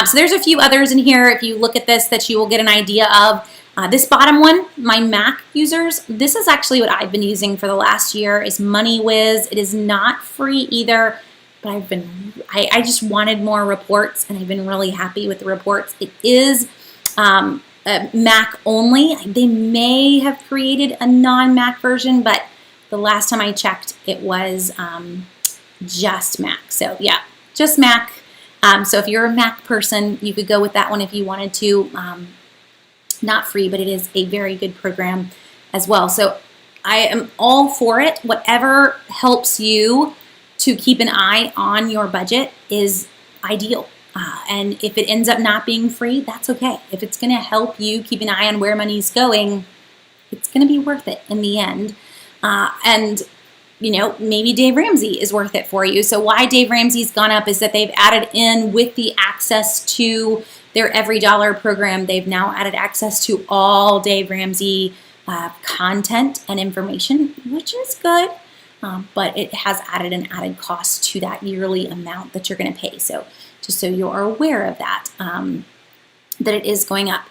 So there's a few others in here, if you look at this, that you will get an idea of. This bottom one, my Mac users, this is actually what I've been using for the last year, is MoneyWiz. It is not free either, but I just wanted more reports, and I've been really happy with the reports. It is Mac only. They may have created a non-Mac version, but the last time I checked, it was just Mac. So yeah, just Mac. So if you're a Mac person, you could go with that one if you wanted to. Not free, but it is a very good program. as well. So I am all for it. Whatever helps you to keep an eye on your budget is ideal. And if it ends up not being free, that's okay. If it's going to help you keep an eye on where money's going, it's going to be worth it in the end. And maybe Dave Ramsey is worth it for you. So why Dave Ramsey's gone up is that they've added in, with the access to their Every Dollar program, they've now added access to all Dave Ramsey content and information, which is good. But it has added an added cost to that yearly amount that you're going to pay. So just so you're aware of that, that it is going up.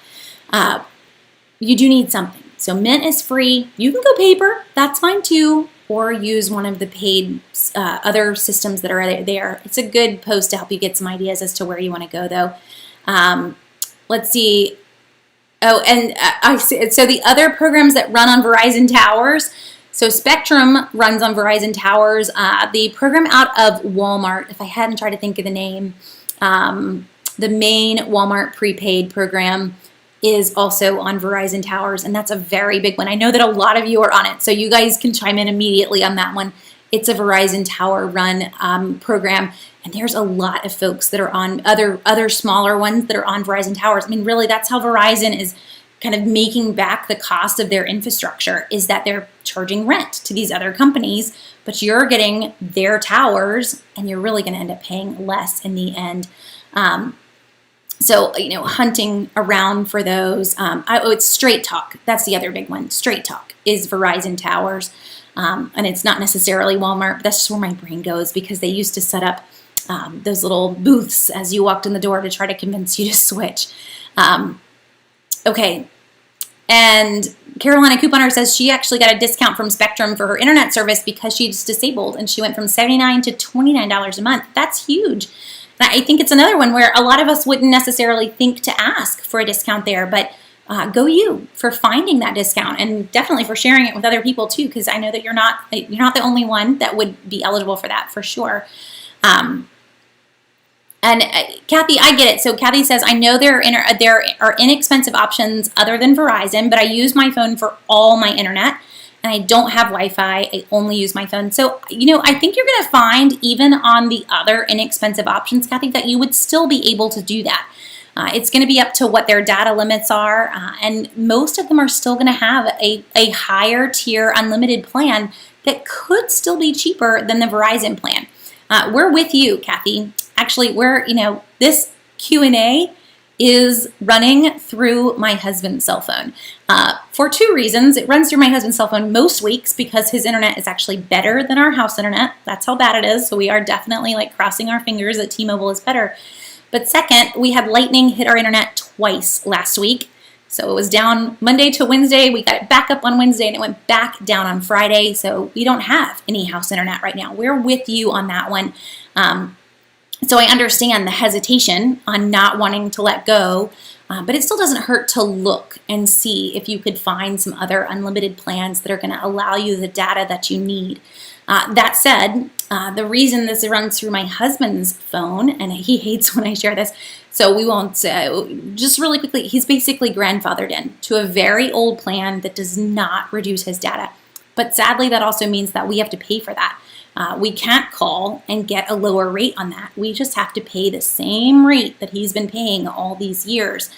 You do need something. So Mint is free. You can go paper. That's fine too. Or use one of the paid other systems that are there. It's a good post to help you get some ideas as to where you want to go, though. Let's see. Oh, and so the other programs that run on Verizon towers. So Spectrum runs on Verizon towers. The program out of Walmart, if I hadn't tried to think of the name, the main Walmart prepaid program is also on Verizon towers, and that's a very big one. I know that a lot of you are on it, so you guys can chime in immediately on that one. It's a Verizon tower run program, and there's a lot of folks that are on other smaller ones that are on Verizon towers. I mean, really, that's how Verizon is kind of making back the cost of their infrastructure, is that they're charging rent to these other companies, but you're getting their towers, and you're really going to end up paying less in the end. So, hunting around for those. It's Straight Talk. That's the other big one. Straight Talk is Verizon towers. And it's not necessarily Walmart, but that's just where my brain goes, because they used to set up those little booths as you walked in the door to try to convince you to switch. Okay. And Carolina Couponer says she actually got a discount from Spectrum for her internet service because she's disabled, and she went from $79 to $29 a month. That's huge. I think it's another one where a lot of us wouldn't necessarily think to ask for a discount there, but go you for finding that discount, and definitely for sharing it with other people too, because I know that you're not the only one that would be eligible for that, for sure. And Kathy, I get it. So Kathy says, I know there are inexpensive options other than Verizon, but I use my phone for all my internet. And I don't have Wi-Fi. I only use my phone. So, I think you're going to find, even on the other inexpensive options, Kathy, that you would still be able to do that. It's going to be up to what their data limits are. And most of them are still going to have a higher tier unlimited plan that could still be cheaper than the Verizon plan. We're with you, Kathy. Actually, this Q&A is running through my husband's cell phone for two reasons. It runs through my husband's cell phone most weeks because his internet is actually better than our house internet. That's how bad it is. So we are definitely crossing our fingers that T-Mobile is better. But second, we had lightning hit our internet twice last week. So it was down Monday to Wednesday. We got it back up on Wednesday, and it went back down on Friday. So we don't have any house internet right now. We're with you on that one. So I understand the hesitation on not wanting to let go, but it still doesn't hurt to look and see if you could find some other unlimited plans that are going to allow you the data that you need. That said, the reason this runs through my husband's phone, and he hates when I share this, so we won't, just really quickly, he's basically grandfathered in to a very old plan that does not reduce his data. But sadly, that also means that we have to pay for that. We can't call and get a lower rate on that. We just have to pay the same rate that he's been paying all these years.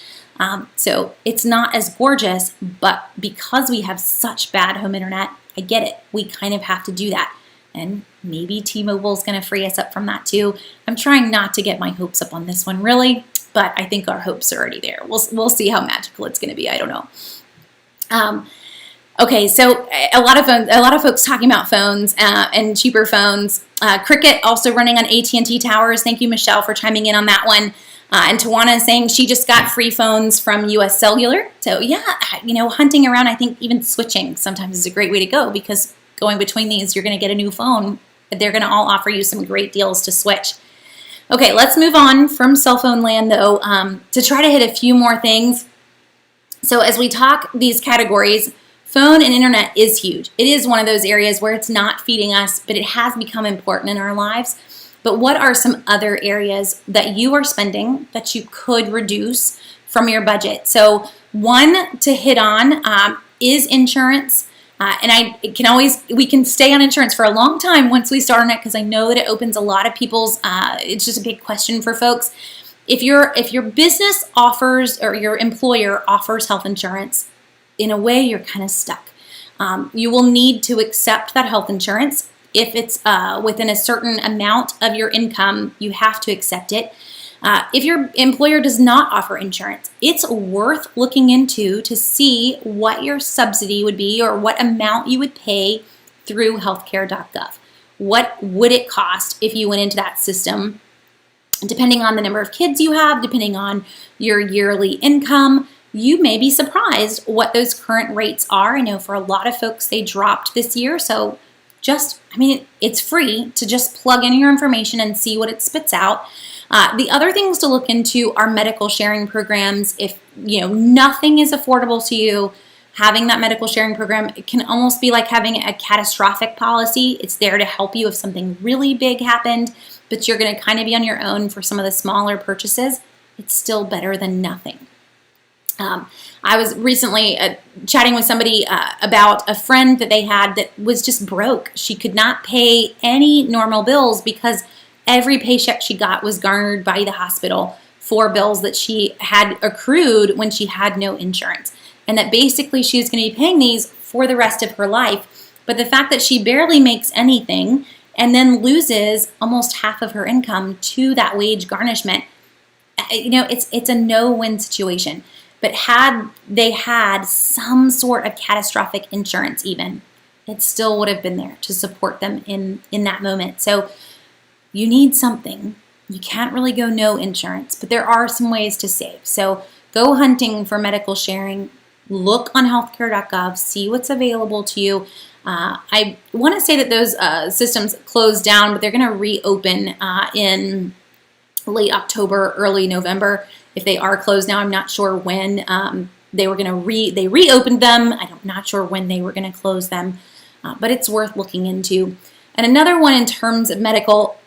So it's not as gorgeous, but because we have such bad home internet, I get it. We kind of have to do that. And maybe T-Mobile is going to free us up from that too. I'm trying not to get my hopes up on this one, really, but I think our hopes are already there. We'll see how magical it's going to be. I don't know. Okay, so a lot of folks talking about phones and cheaper phones. Cricket also running on AT&T towers. Thank you, Michelle, for chiming in on that one. And Tawana is saying she just got free phones from US Cellular. So yeah, hunting around, I think even switching sometimes is a great way to go, because going between these, you're going to get a new phone. They're going to all offer you some great deals to switch. Okay, let's move on from cell phone land, though, to try to hit a few more things. So as we talk these categories, phone and internet is huge. It is one of those areas where it's not feeding us, but it has become important in our lives. But what are some other areas that you are spending that you could reduce from your budget? So one to hit on is insurance. We can stay on insurance for a long time once we start on it, because I know that it opens a lot of people's, it's just a big question for folks. If your business offers, or your employer offers health insurance, in a way you're kind of stuck. You will need to accept that health insurance. If it's within a certain amount of your income, you have to accept it. If your employer does not offer insurance, it's worth looking into to see what your subsidy would be, or what amount you would pay through healthcare.gov. What would it cost if you went into that system? Depending on the number of kids you have, depending on your yearly income, you may be surprised what those current rates are. I know for a lot of folks they dropped this year, so it's free to just plug in your information and see what it spits out. The other things to look into are medical sharing programs. If nothing is affordable to you, having that medical sharing program, it can almost be like having a catastrophic policy. It's there to help you if something really big happened, but you're going to kind of be on your own for some of the smaller purchases. It's still better than nothing. I was recently chatting with somebody about a friend that they had that was just broke. She could not pay any normal bills because every paycheck she got was garnered by the hospital for bills that she had accrued when she had no insurance. And that basically she was going to be paying these for the rest of her life. But the fact that she barely makes anything and then loses almost half of her income to that wage garnishment, it's a no-win situation. But had they had some sort of catastrophic insurance even, it still would have been there to support them in that moment. So you need something. You can't really go no insurance, but there are some ways to save. So go hunting for medical sharing. Look on healthcare.gov, see what's available to you. I want to say that those systems closed down, but they're going to reopen in late October, early November. If they are closed now, I'm not sure when they reopened them. I'm not sure when they were going to close them, but it's worth looking into. And another one in terms of medical,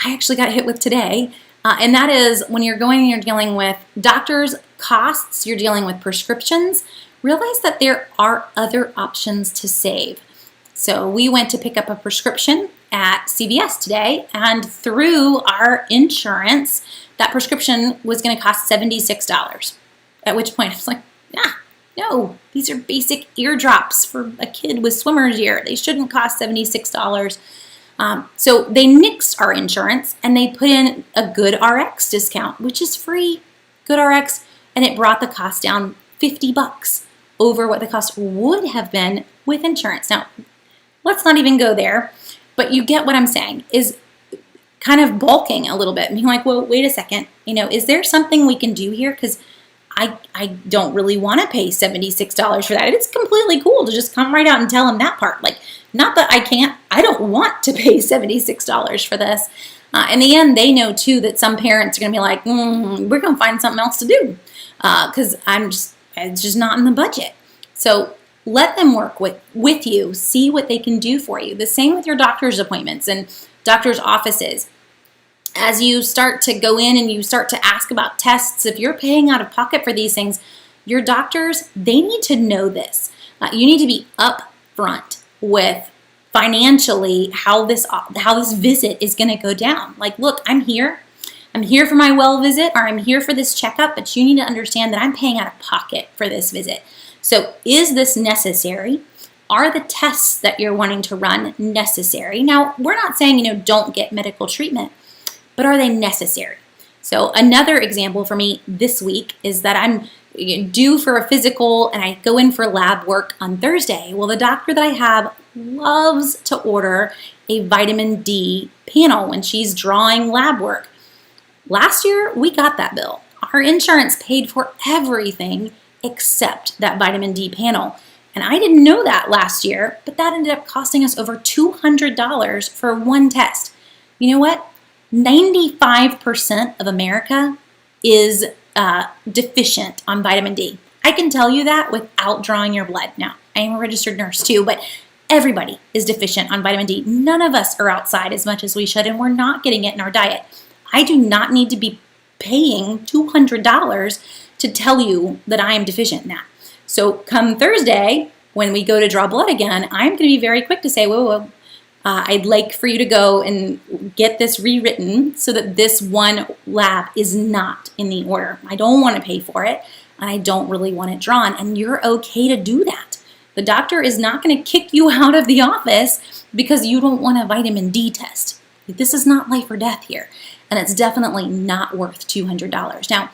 I actually got hit with today, and that is when you're going and you're dealing with doctors' costs, you're dealing with prescriptions, realize that there are other options to save. So we went to pick up a prescription at CVS today, and through our insurance, that prescription was going to cost $76. At which point I was like, no, these are basic eardrops for a kid with swimmer's ear. They shouldn't cost $76. So they nixed our insurance and they put in a GoodRx discount, which is free, GoodRx, and it brought the cost down $50 over what the cost would have been with insurance. Now, let's not even go there, but you get what I'm saying, is kind of balking a little bit and being like, well, wait a second, is there something we can do here? Because I don't really want to pay $76 for that. It's completely cool to just come right out and tell them that part. Like, not that I don't want to pay $76 for this. In the end, they know too that some parents are going to be like, we're going to find something else to do because it's just not in the budget. So let them work with you, see what they can do for you. The same with your doctor's appointments and doctor's offices. As you start to go in and you start to ask about tests, if you're paying out of pocket for these things, your doctors, they need to know this. You need to be upfront with financially how this visit is going to go down. Like, look, I'm here for my well visit, or I'm here for this checkup, but you need to understand that I'm paying out of pocket for this visit. So is this necessary? Are the tests that you're wanting to run necessary? Now, we're not saying, don't get medical treatment, but are they necessary? So another example for me this week is that I'm due for a physical and I go in for lab work on Thursday. Well, the doctor that I have loves to order a vitamin D panel when she's drawing lab work. Last year, we got that bill. Our insurance paid for everything except that vitamin D panel. And I didn't know that last year, but that ended up costing us over $200 for one test. You know what? 95% of America is deficient on vitamin D. I can tell you that without drawing your blood. Now, I am a registered nurse too, but everybody is deficient on vitamin D. None of us are outside as much as we should, and we're not getting it in our diet. I do not need to be paying $200 to tell you that I am deficient in that. So come Thursday, when we go to draw blood again, I'm going to be very quick to say, whoa, I'd like for you to go and get this rewritten so that this one lab is not in the order. I don't want to pay for it, and I don't really want it drawn, and you're okay to do that. The doctor is not going to kick you out of the office because you don't want a vitamin D test. This is not life or death here, and it's definitely not worth $200. Now,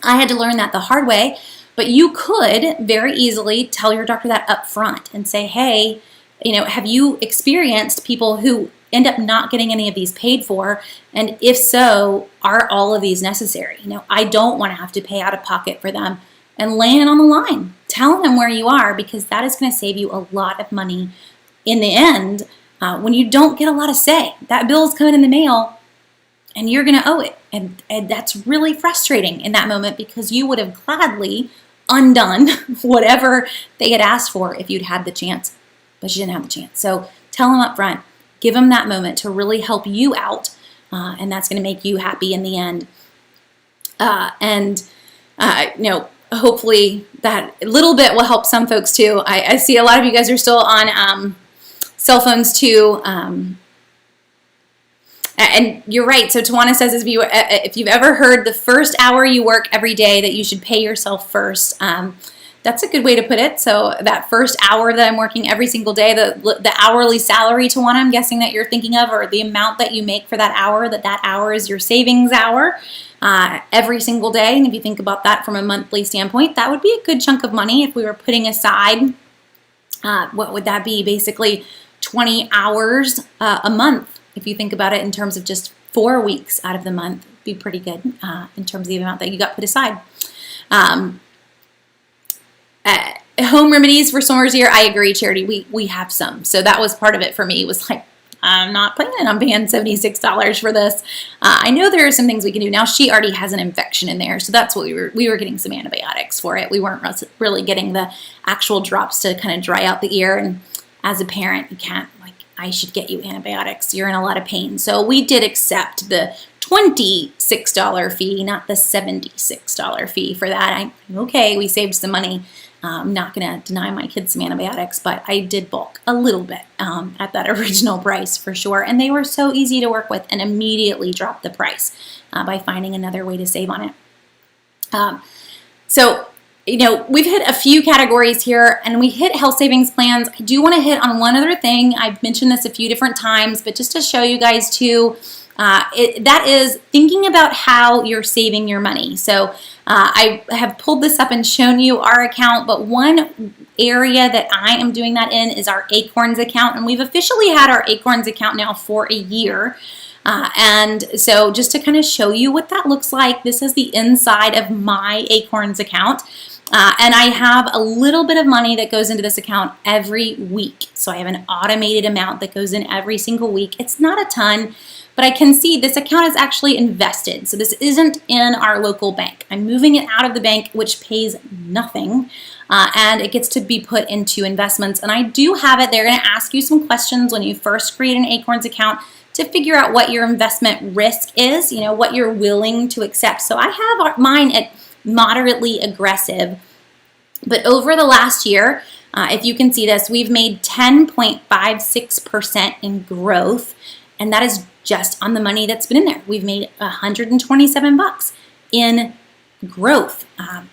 I had to learn that the hard way, but you could very easily tell your doctor that up front and say, hey, have you experienced people who end up not getting any of these paid for? And if so, are all of these necessary? I don't want to have to pay out of pocket for them, and laying it on the line. Tell them where you are, because that is going to save you a lot of money in the end when you don't get a lot of say. That bill's coming in the mail and you're going to owe it. And that's really frustrating in that moment, because you would have gladly undone whatever they had asked for if you'd had the chance, but you didn't have the chance. So tell them up front, give them that moment to really help you out, and that's going to make you happy in the end. Hopefully that little bit will help some folks too. I see a lot of you guys are still on cell phones too. And you're right. So Tawana says, if you've ever heard the first hour you work every day that you should pay yourself first, that's a good way to put it. So that first hour that I'm working every single day, the hourly salary, Tawana, I'm guessing that you're thinking of, or the amount that you make for that hour is your savings hour every single day. And if you think about that from a monthly standpoint, that would be a good chunk of money if we were putting aside, what would that be? Basically 20 hours a month. If you think about it in terms of just 4 weeks out of the month, it'd be pretty good in terms of the amount that you got put aside. Home remedies for swimmers here, I agree, Charity. We have some. So that was part of it for me. It was like, I'm not planning on paying $76 for this. I know there are some things we can do. Now, she already has an infection in there, so that's what we were getting some antibiotics for it. We weren't really getting the actual drops to kind of dry out the ear. And as a parent, you can't, I should get you antibiotics. You're in a lot of pain. So we did accept the $26 fee, not the $76 fee for that. I'm okay. We saved some money. I'm not going to deny my kids some antibiotics, but I did bulk a little bit at that original price for sure. And they were so easy to work with, and immediately dropped the price by finding another way to save on it. We've hit a few categories here, and we hit health savings plans. I do want to hit on one other thing. I've mentioned this a few different times, but just to show you guys too, that is thinking about how you're saving your money. So I have pulled this up and shown you our account, but one area that I am doing that in is our Acorns account, and we've officially had our Acorns account now for a year. And so just to kind of show you what that looks like, this is the inside of my Acorns account. And I have a little bit of money that goes into this account every week. So I have an automated amount that goes in every single week. It's not a ton, but I can see this account is actually invested. So this isn't in our local bank. I'm moving it out of the bank, which pays nothing, and it gets to be put into investments. And I do have it. They're going to ask you some questions when you first create an Acorns account to figure out what your investment risk is, what you're willing to accept. So I have mine at moderately aggressive, but over the last year, if you can see this, we've made 10.56% in growth, and that is just on the money that's been in there. We've made $127 in growth.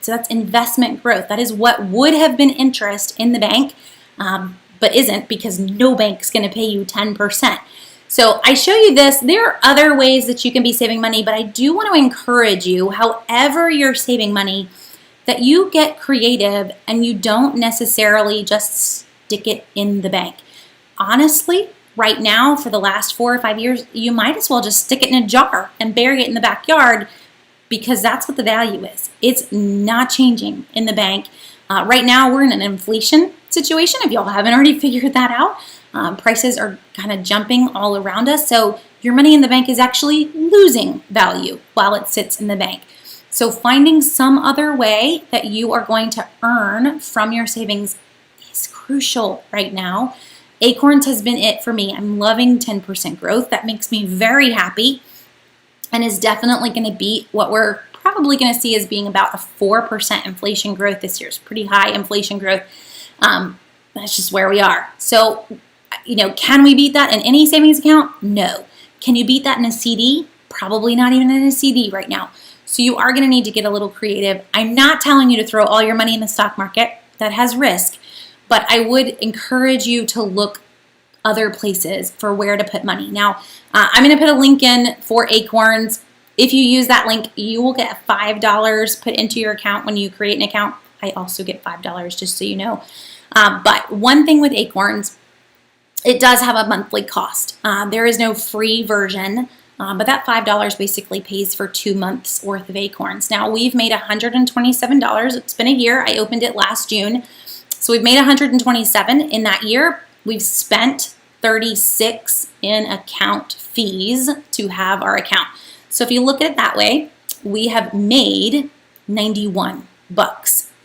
So that's investment growth. That is what would have been interest in the bank, but isn't, because no bank's going to pay you 10%. So I show you this. There are other ways that you can be saving money, but I do want to encourage you, however you're saving money, that you get creative and you don't necessarily just stick it in the bank. Honestly, right now, for the last 4 or 5 years, you might as well just stick it in a jar and bury it in the backyard, because that's what the value is. It's not changing in the bank. Right now, we're in an inflation situation, if y'all haven't already figured that out. Prices are kind of jumping all around us, so your money in the bank is actually losing value while it sits in the bank. So finding some other way that you are going to earn from your savings is crucial right now. Acorns has been it for me. I'm loving 10% growth. That makes me very happy, and is definitely going to beat what we're probably going to see as being about a 4% inflation growth this year. It's pretty high inflation growth. that's just where we are. So, can we beat that in any savings account? No. Can you beat that in a CD? Probably not even in a CD right now. So you are going to need to get a little creative. I'm not telling you to throw all your money in the stock market. That has risk. But I would encourage you to look other places for where to put money. Now, I'm going to put a link in for Acorns. If you use that link, you will get $5 put into your account when you create an account. I also get $5, just so you know. But one thing with Acorns, it does have a monthly cost. There is no free version, but that $5 basically pays for 2 months worth of Acorns. Now, we've made $127. It's been a year. I opened it last June. So we've made $127 in that year. We've spent $36 in account fees to have our account. So if you look at it that way, we have made $91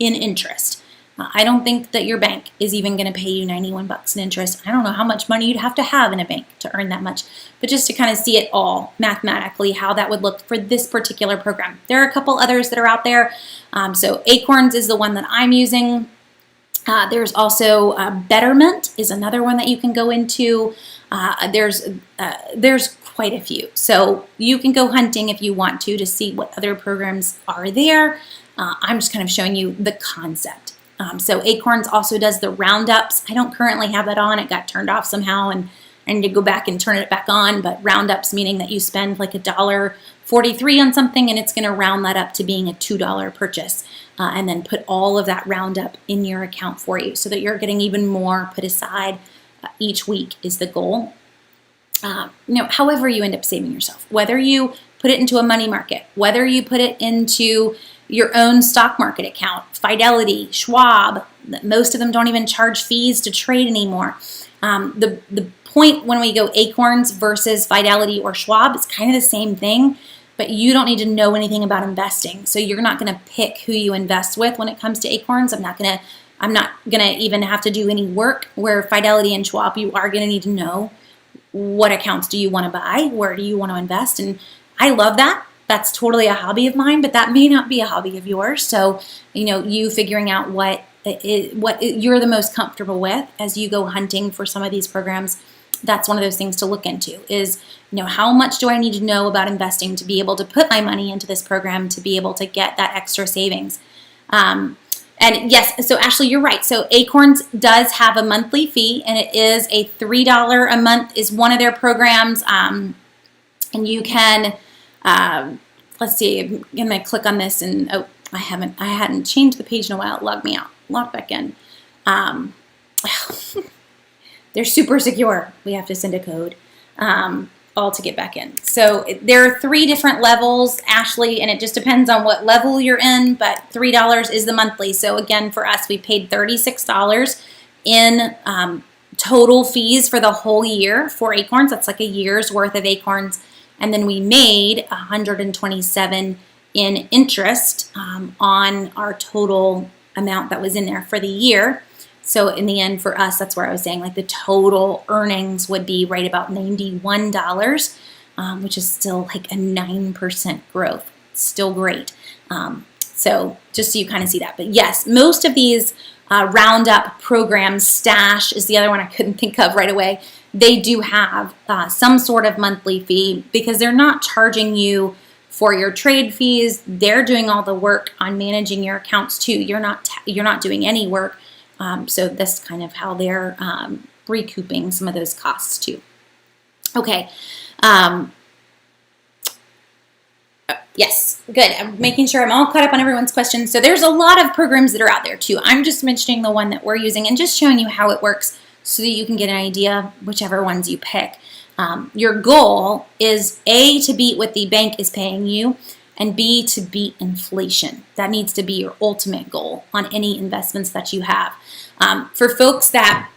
in interest. I don't think that your bank is even going to pay you $91 in interest. I don't know how much money you'd have to have in a bank to earn that much, but just to kind of see it all mathematically, how that would look for this particular program. There are a couple others that are out there. So Acorns is the one that I'm using. There's also Betterment is another one that you can go into. There's quite a few. So you can go hunting if you want to see what other programs are there. I'm just kind of showing you the concept. So Acorns also does the roundups. I don't currently have that on. It got turned off somehow, and I need to go back and turn it back on. But roundups meaning that you spend like $1.43 on something, and it's going to round that up to being a $2 purchase, and then put all of that roundup in your account for you, so that you're getting even more put aside each week is the goal. However you end up saving yourself, whether you put it into a money market, whether you put it into your own stock market account, Fidelity, Schwab, most of them don't even charge fees to trade anymore. The point when we go Acorns versus Fidelity or Schwab, it's kind of the same thing, but you don't need to know anything about investing. So you're not going to pick who you invest with when it comes to Acorns. I'm not going to even have to do any work, where Fidelity and Schwab, you are going to need to know what accounts do you want to buy, where do you want to invest, and I love that. That's totally a hobby of mine, but that may not be a hobby of yours. So, you figuring out what you're the most comfortable with as you go hunting for some of these programs. That's one of those things to look into is, how much do I need to know about investing to be able to put my money into this program to be able to get that extra savings. And yes, so Ashley, you're right. So Acorns does have a monthly fee, and it is a $3 a month is one of their programs. And you can, let's see, I'm going to click on this, and I hadn't changed the page in a while. It logged me out, logged back in. They're super secure. We have to send a code all to get back in. So there are 3 different levels, Ashley, and it just depends on what level you're in, but $3 is the monthly. So again, for us, we paid $36 in total fees for the whole year for Acorns. That's like a year's worth of Acorns. And then we made $127 in interest on our total amount that was in there for the year. So in the end, for us, that's where I was saying like the total earnings would be right about $91, which is still like a 9% growth. Still great. So just so you kind of see that. But yes, most of these roundup programs, Stash is the other one I couldn't think of right away. They do have some sort of monthly fee because they're not charging you for your trade fees. They're doing all the work on managing your accounts too. You're not doing any work. So that's kind of how they're recouping some of those costs too. Okay. Yes, good. I'm making sure I'm all caught up on everyone's questions. So there's a lot of programs that are out there too. I'm just mentioning the one that we're using and just showing you how it works so that you can get an idea whichever ones you pick. Your goal is A, to beat what the bank is paying you, and B, to beat inflation. That needs to be your ultimate goal on any investments that you have. For folks that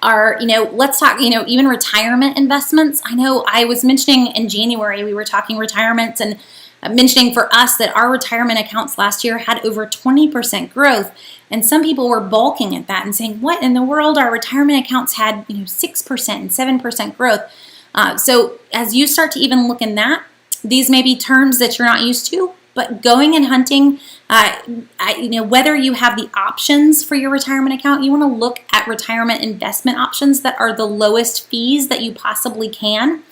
are, let's talk, even retirement investments. I know I was mentioning in January, we were talking retirements and mentioning for us that our retirement accounts last year had over 20% growth. And some people were balking at that and saying, what in the world? Our retirement accounts had 6% and 7% growth. So as you start to even look in that, these may be terms that you're not used to. But going and hunting, whether you have the options for your retirement account, you want to look at retirement investment options that are the lowest fees that you possibly can.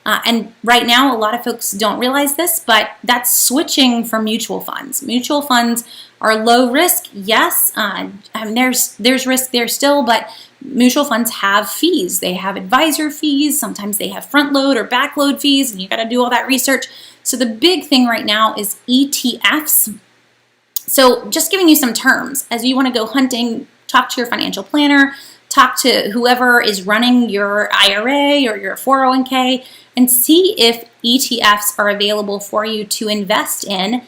And right now, a lot of folks don't realize this, but that's switching from mutual funds. Mutual funds are low risk, yes. There's risk there still, but mutual funds have fees. They have advisor fees. Sometimes they have front load or back load fees, and you got to do all that research. So the big thing right now is ETFs. So just giving you some terms as you want to go hunting, talk to your financial planner, talk to whoever is running your IRA or your 401k, and see if ETFs are available for you to invest in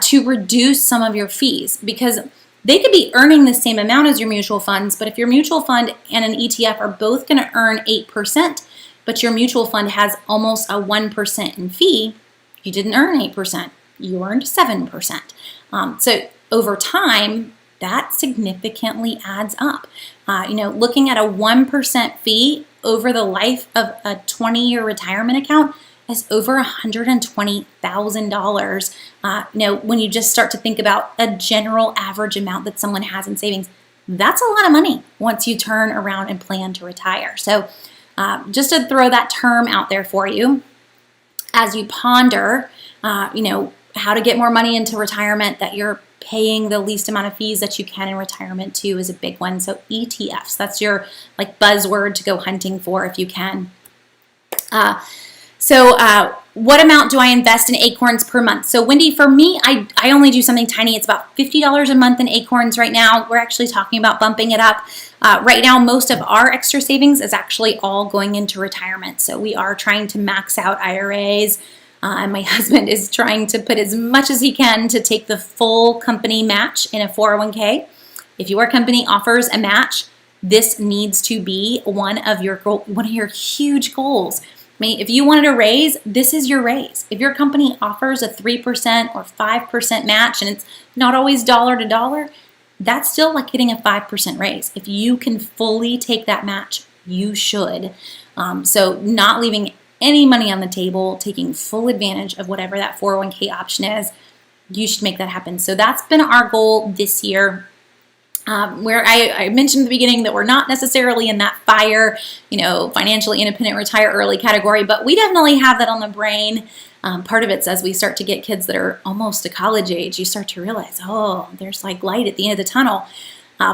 to reduce some of your fees, because they could be earning the same amount as your mutual funds, but if your mutual fund and an ETF are both going to earn 8%, but your mutual fund has almost a 1% in fee, you didn't earn 8%, you earned 7%. So over time, that significantly adds up. Looking at a 1% fee over the life of a 20-year retirement account is over $120,000. When you just start to think about a general average amount that someone has in savings, that's a lot of money once you turn around and plan to retire. So just to throw that term out there for you as you ponder, how to get more money into retirement that you're paying the least amount of fees that you can in retirement too is a big one. So ETFs, that's your buzzword to go hunting for if you can. What amount do I invest in Acorns per month? So Wendy, for me, I only do something tiny. It's about $50 a month in Acorns right now. We're actually talking about bumping it up. Right now, most of our extra savings is actually all going into retirement. So we are trying to max out IRAs. And my husband is trying to put as much as he can to take the full company match in a 401k. If your company offers a match, this needs to be one of your huge goals. If you wanted a raise, this is your raise. If your company offers a 3% or 5% match, and it's not always dollar to dollar, that's still like getting a 5% raise. If you can fully take that match, you should. So not leaving any money on the table, taking full advantage of whatever that 401k option is, you should make that happen. So that's been our goal this year. Where I mentioned at the beginning that we're not necessarily in that FIRE, financially independent, retire early category, but we definitely have that on the brain. Part of it's as we start to get kids that are almost to college age, you start to realize, there's light at the end of the tunnel.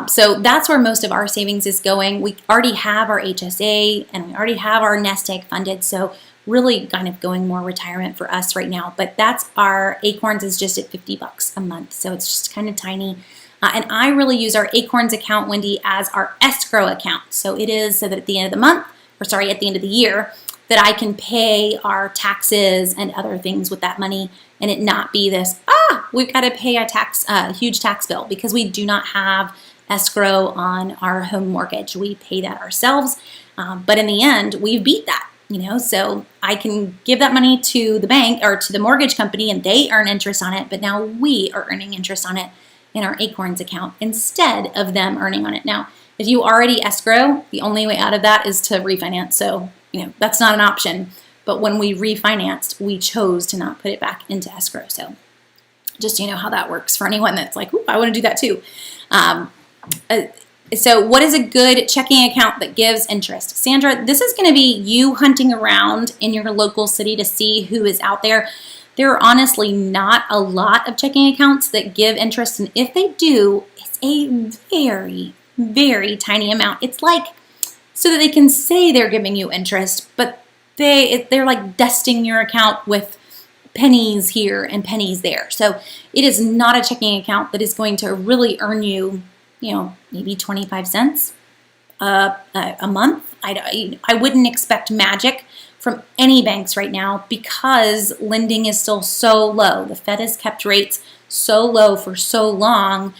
So that's where most of our savings is going. We already have our HSA and we already have our nest egg funded. So really kind of going more retirement for us right now. But that's our Acorns is just at $50 a month. So it's just kind of tiny. And I really use our Acorns account, Wendy, as our escrow account. So it is so that at the end of the year, that I can pay our taxes and other things with that money and it not be this, we've got to pay a huge tax bill, because we do not have escrow on our home mortgage. We pay that ourselves. But in the end, we've beat that, so I can give that money to the bank or to the mortgage company and they earn interest on it. But now we are earning interest on it in our Acorns account instead of them earning on it. Now, if you already escrow, the only way out of that is to refinance. So, that's not an option. But when we refinanced, we chose to not put it back into escrow. So just how that works for anyone that's like, I want to do that too. So what is a good checking account that gives interest? Sandra, this is going to be you hunting around in your local city to see who is out there. There are honestly not a lot of checking accounts that give interest, and if they do, it's a very, very tiny amount. It's so that they can say they're giving you interest, but they're like dusting your account with pennies here and pennies there. So it is not a checking account that is going to really earn you, maybe 25 cents a month. I wouldn't expect magic from any banks right now because lending is still so low. The Fed has kept rates so low for so long.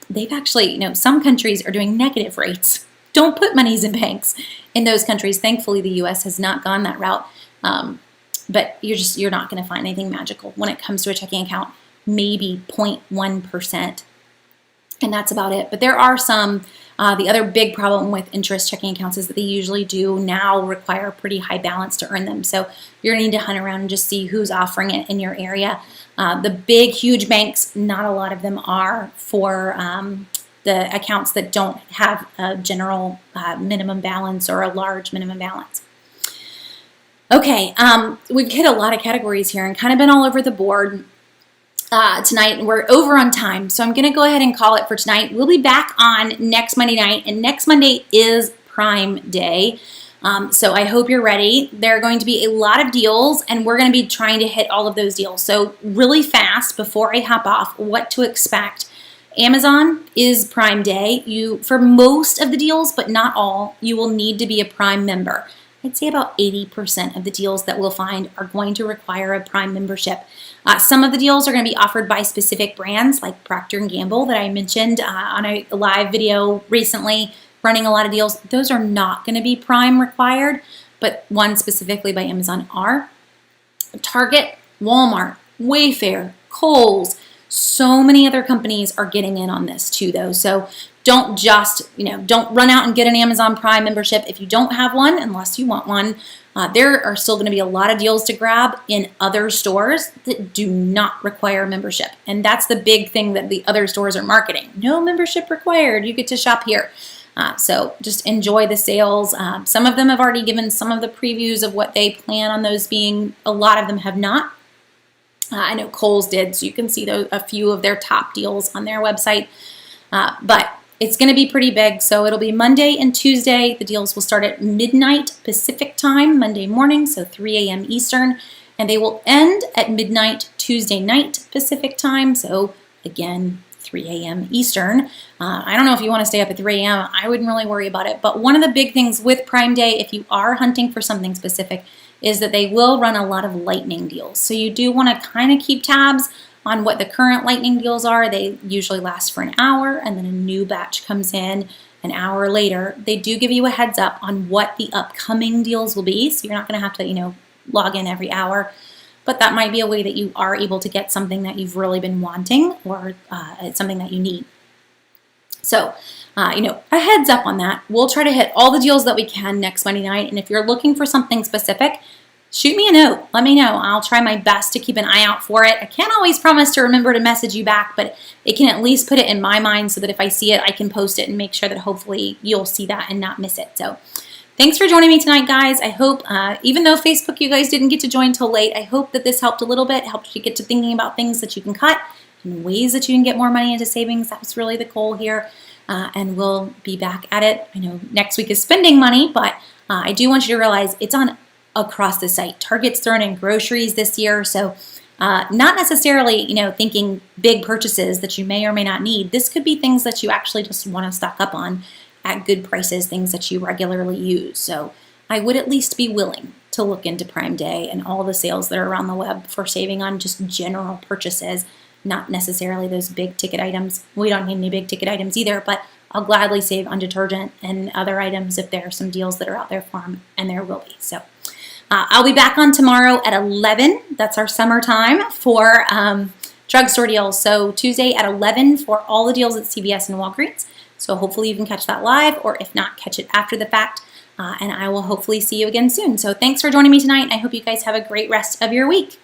They've actually, some countries are doing negative rates. Don't put monies in banks in those countries. Thankfully, the U.S. has not gone that route. But you're not going to find anything magical when it comes to a checking account. Maybe 0.1%. And that's about it. But there are some The other big problem with interest checking accounts is that they usually do now require a pretty high balance to earn them. So you're going to need to hunt around and just see who's offering it in your area. The big, huge banks, not a lot of them are for the accounts that don't have a general minimum balance or a large minimum balance. Okay, we've hit a lot of categories here and kind of been all over the board. Tonight. We're over on time, so I'm going to go ahead and call it for tonight. We'll be back on next Monday night, and next Monday is Prime Day. So I hope you're ready. There are going to be a lot of deals, and we're going to be trying to hit all of those deals. So really fast, before I hop off, what to expect. Amazon is Prime Day. For most of the deals, but not all, you will need to be a Prime member. I'd say about 80% of the deals that we'll find are going to require a Prime membership. Some of the deals are going to be offered by specific brands like Procter & Gamble that I mentioned on a live video recently, running a lot of deals. Those are not going to be Prime required, but one specifically by Amazon are. Target, Walmart, Wayfair, Kohl's, so many other companies are getting in on this too, though. So don't just, don't run out and get an Amazon Prime membership if you don't have one, unless you want one. There are still going to be a lot of deals to grab in other stores that do not require membership. And that's the big thing that the other stores are marketing. No membership required. You get to shop here. So just enjoy the sales. Some of them have already given some of the previews of what they plan on those being. A lot of them have not. I know Kohl's did, so you can see a few of their top deals on their website. But it's going to be pretty big, so it'll be Monday and Tuesday. The deals will start at midnight Pacific time, Monday morning, so 3 a.m. Eastern, and they will end at midnight Tuesday night Pacific time, so again, 3 a.m. Eastern. I don't know if you want to stay up at 3 a.m. I wouldn't really worry about it, but one of the big things with Prime Day, if you are hunting for something specific, is that they will run a lot of lightning deals. So you do want to kind of keep tabs on what the current lightning deals are. They usually last for an hour, and then a new batch comes in an hour later. They do give you a heads up on what the upcoming deals will be, so you're not going to have to, log in every hour. But that might be a way that you are able to get something that you've really been wanting, or it's something that you need. So, a heads up on that. We'll try to hit all the deals that we can next Monday night, and if you're looking for something specific, shoot me a note. Let me know. I'll try my best to keep an eye out for it. I can't always promise to remember to message you back, but it can at least put it in my mind so that if I see it, I can post it and make sure that hopefully you'll see that and not miss it. So thanks for joining me tonight, guys. I hope, even though Facebook, you guys didn't get to join till late, I hope that this helped a little bit, helped you get to thinking about things that you can cut and ways that you can get more money into savings. That was really the goal here. And we'll be back at it. I know next week is spending money, but I do want you to realize it's on across the site. Target's thrown in groceries this year, so not necessarily, thinking big purchases that you may or may not need. This could be things that you actually just want to stock up on at good prices, things that you regularly use. So I would at least be willing to look into Prime Day and all the sales that are around the web for saving on just general purchases, not necessarily those big ticket items. We don't need any big ticket items either, but I'll gladly save on detergent and other items if there are some deals that are out there for them, and there will be. So I'll be back on tomorrow at 11. That's our summertime for drugstore deals. So Tuesday at 11 for all the deals at CVS and Walgreens. So hopefully you can catch that live, or if not, catch it after the fact. And I will hopefully see you again soon. So thanks for joining me tonight. I hope you guys have a great rest of your week.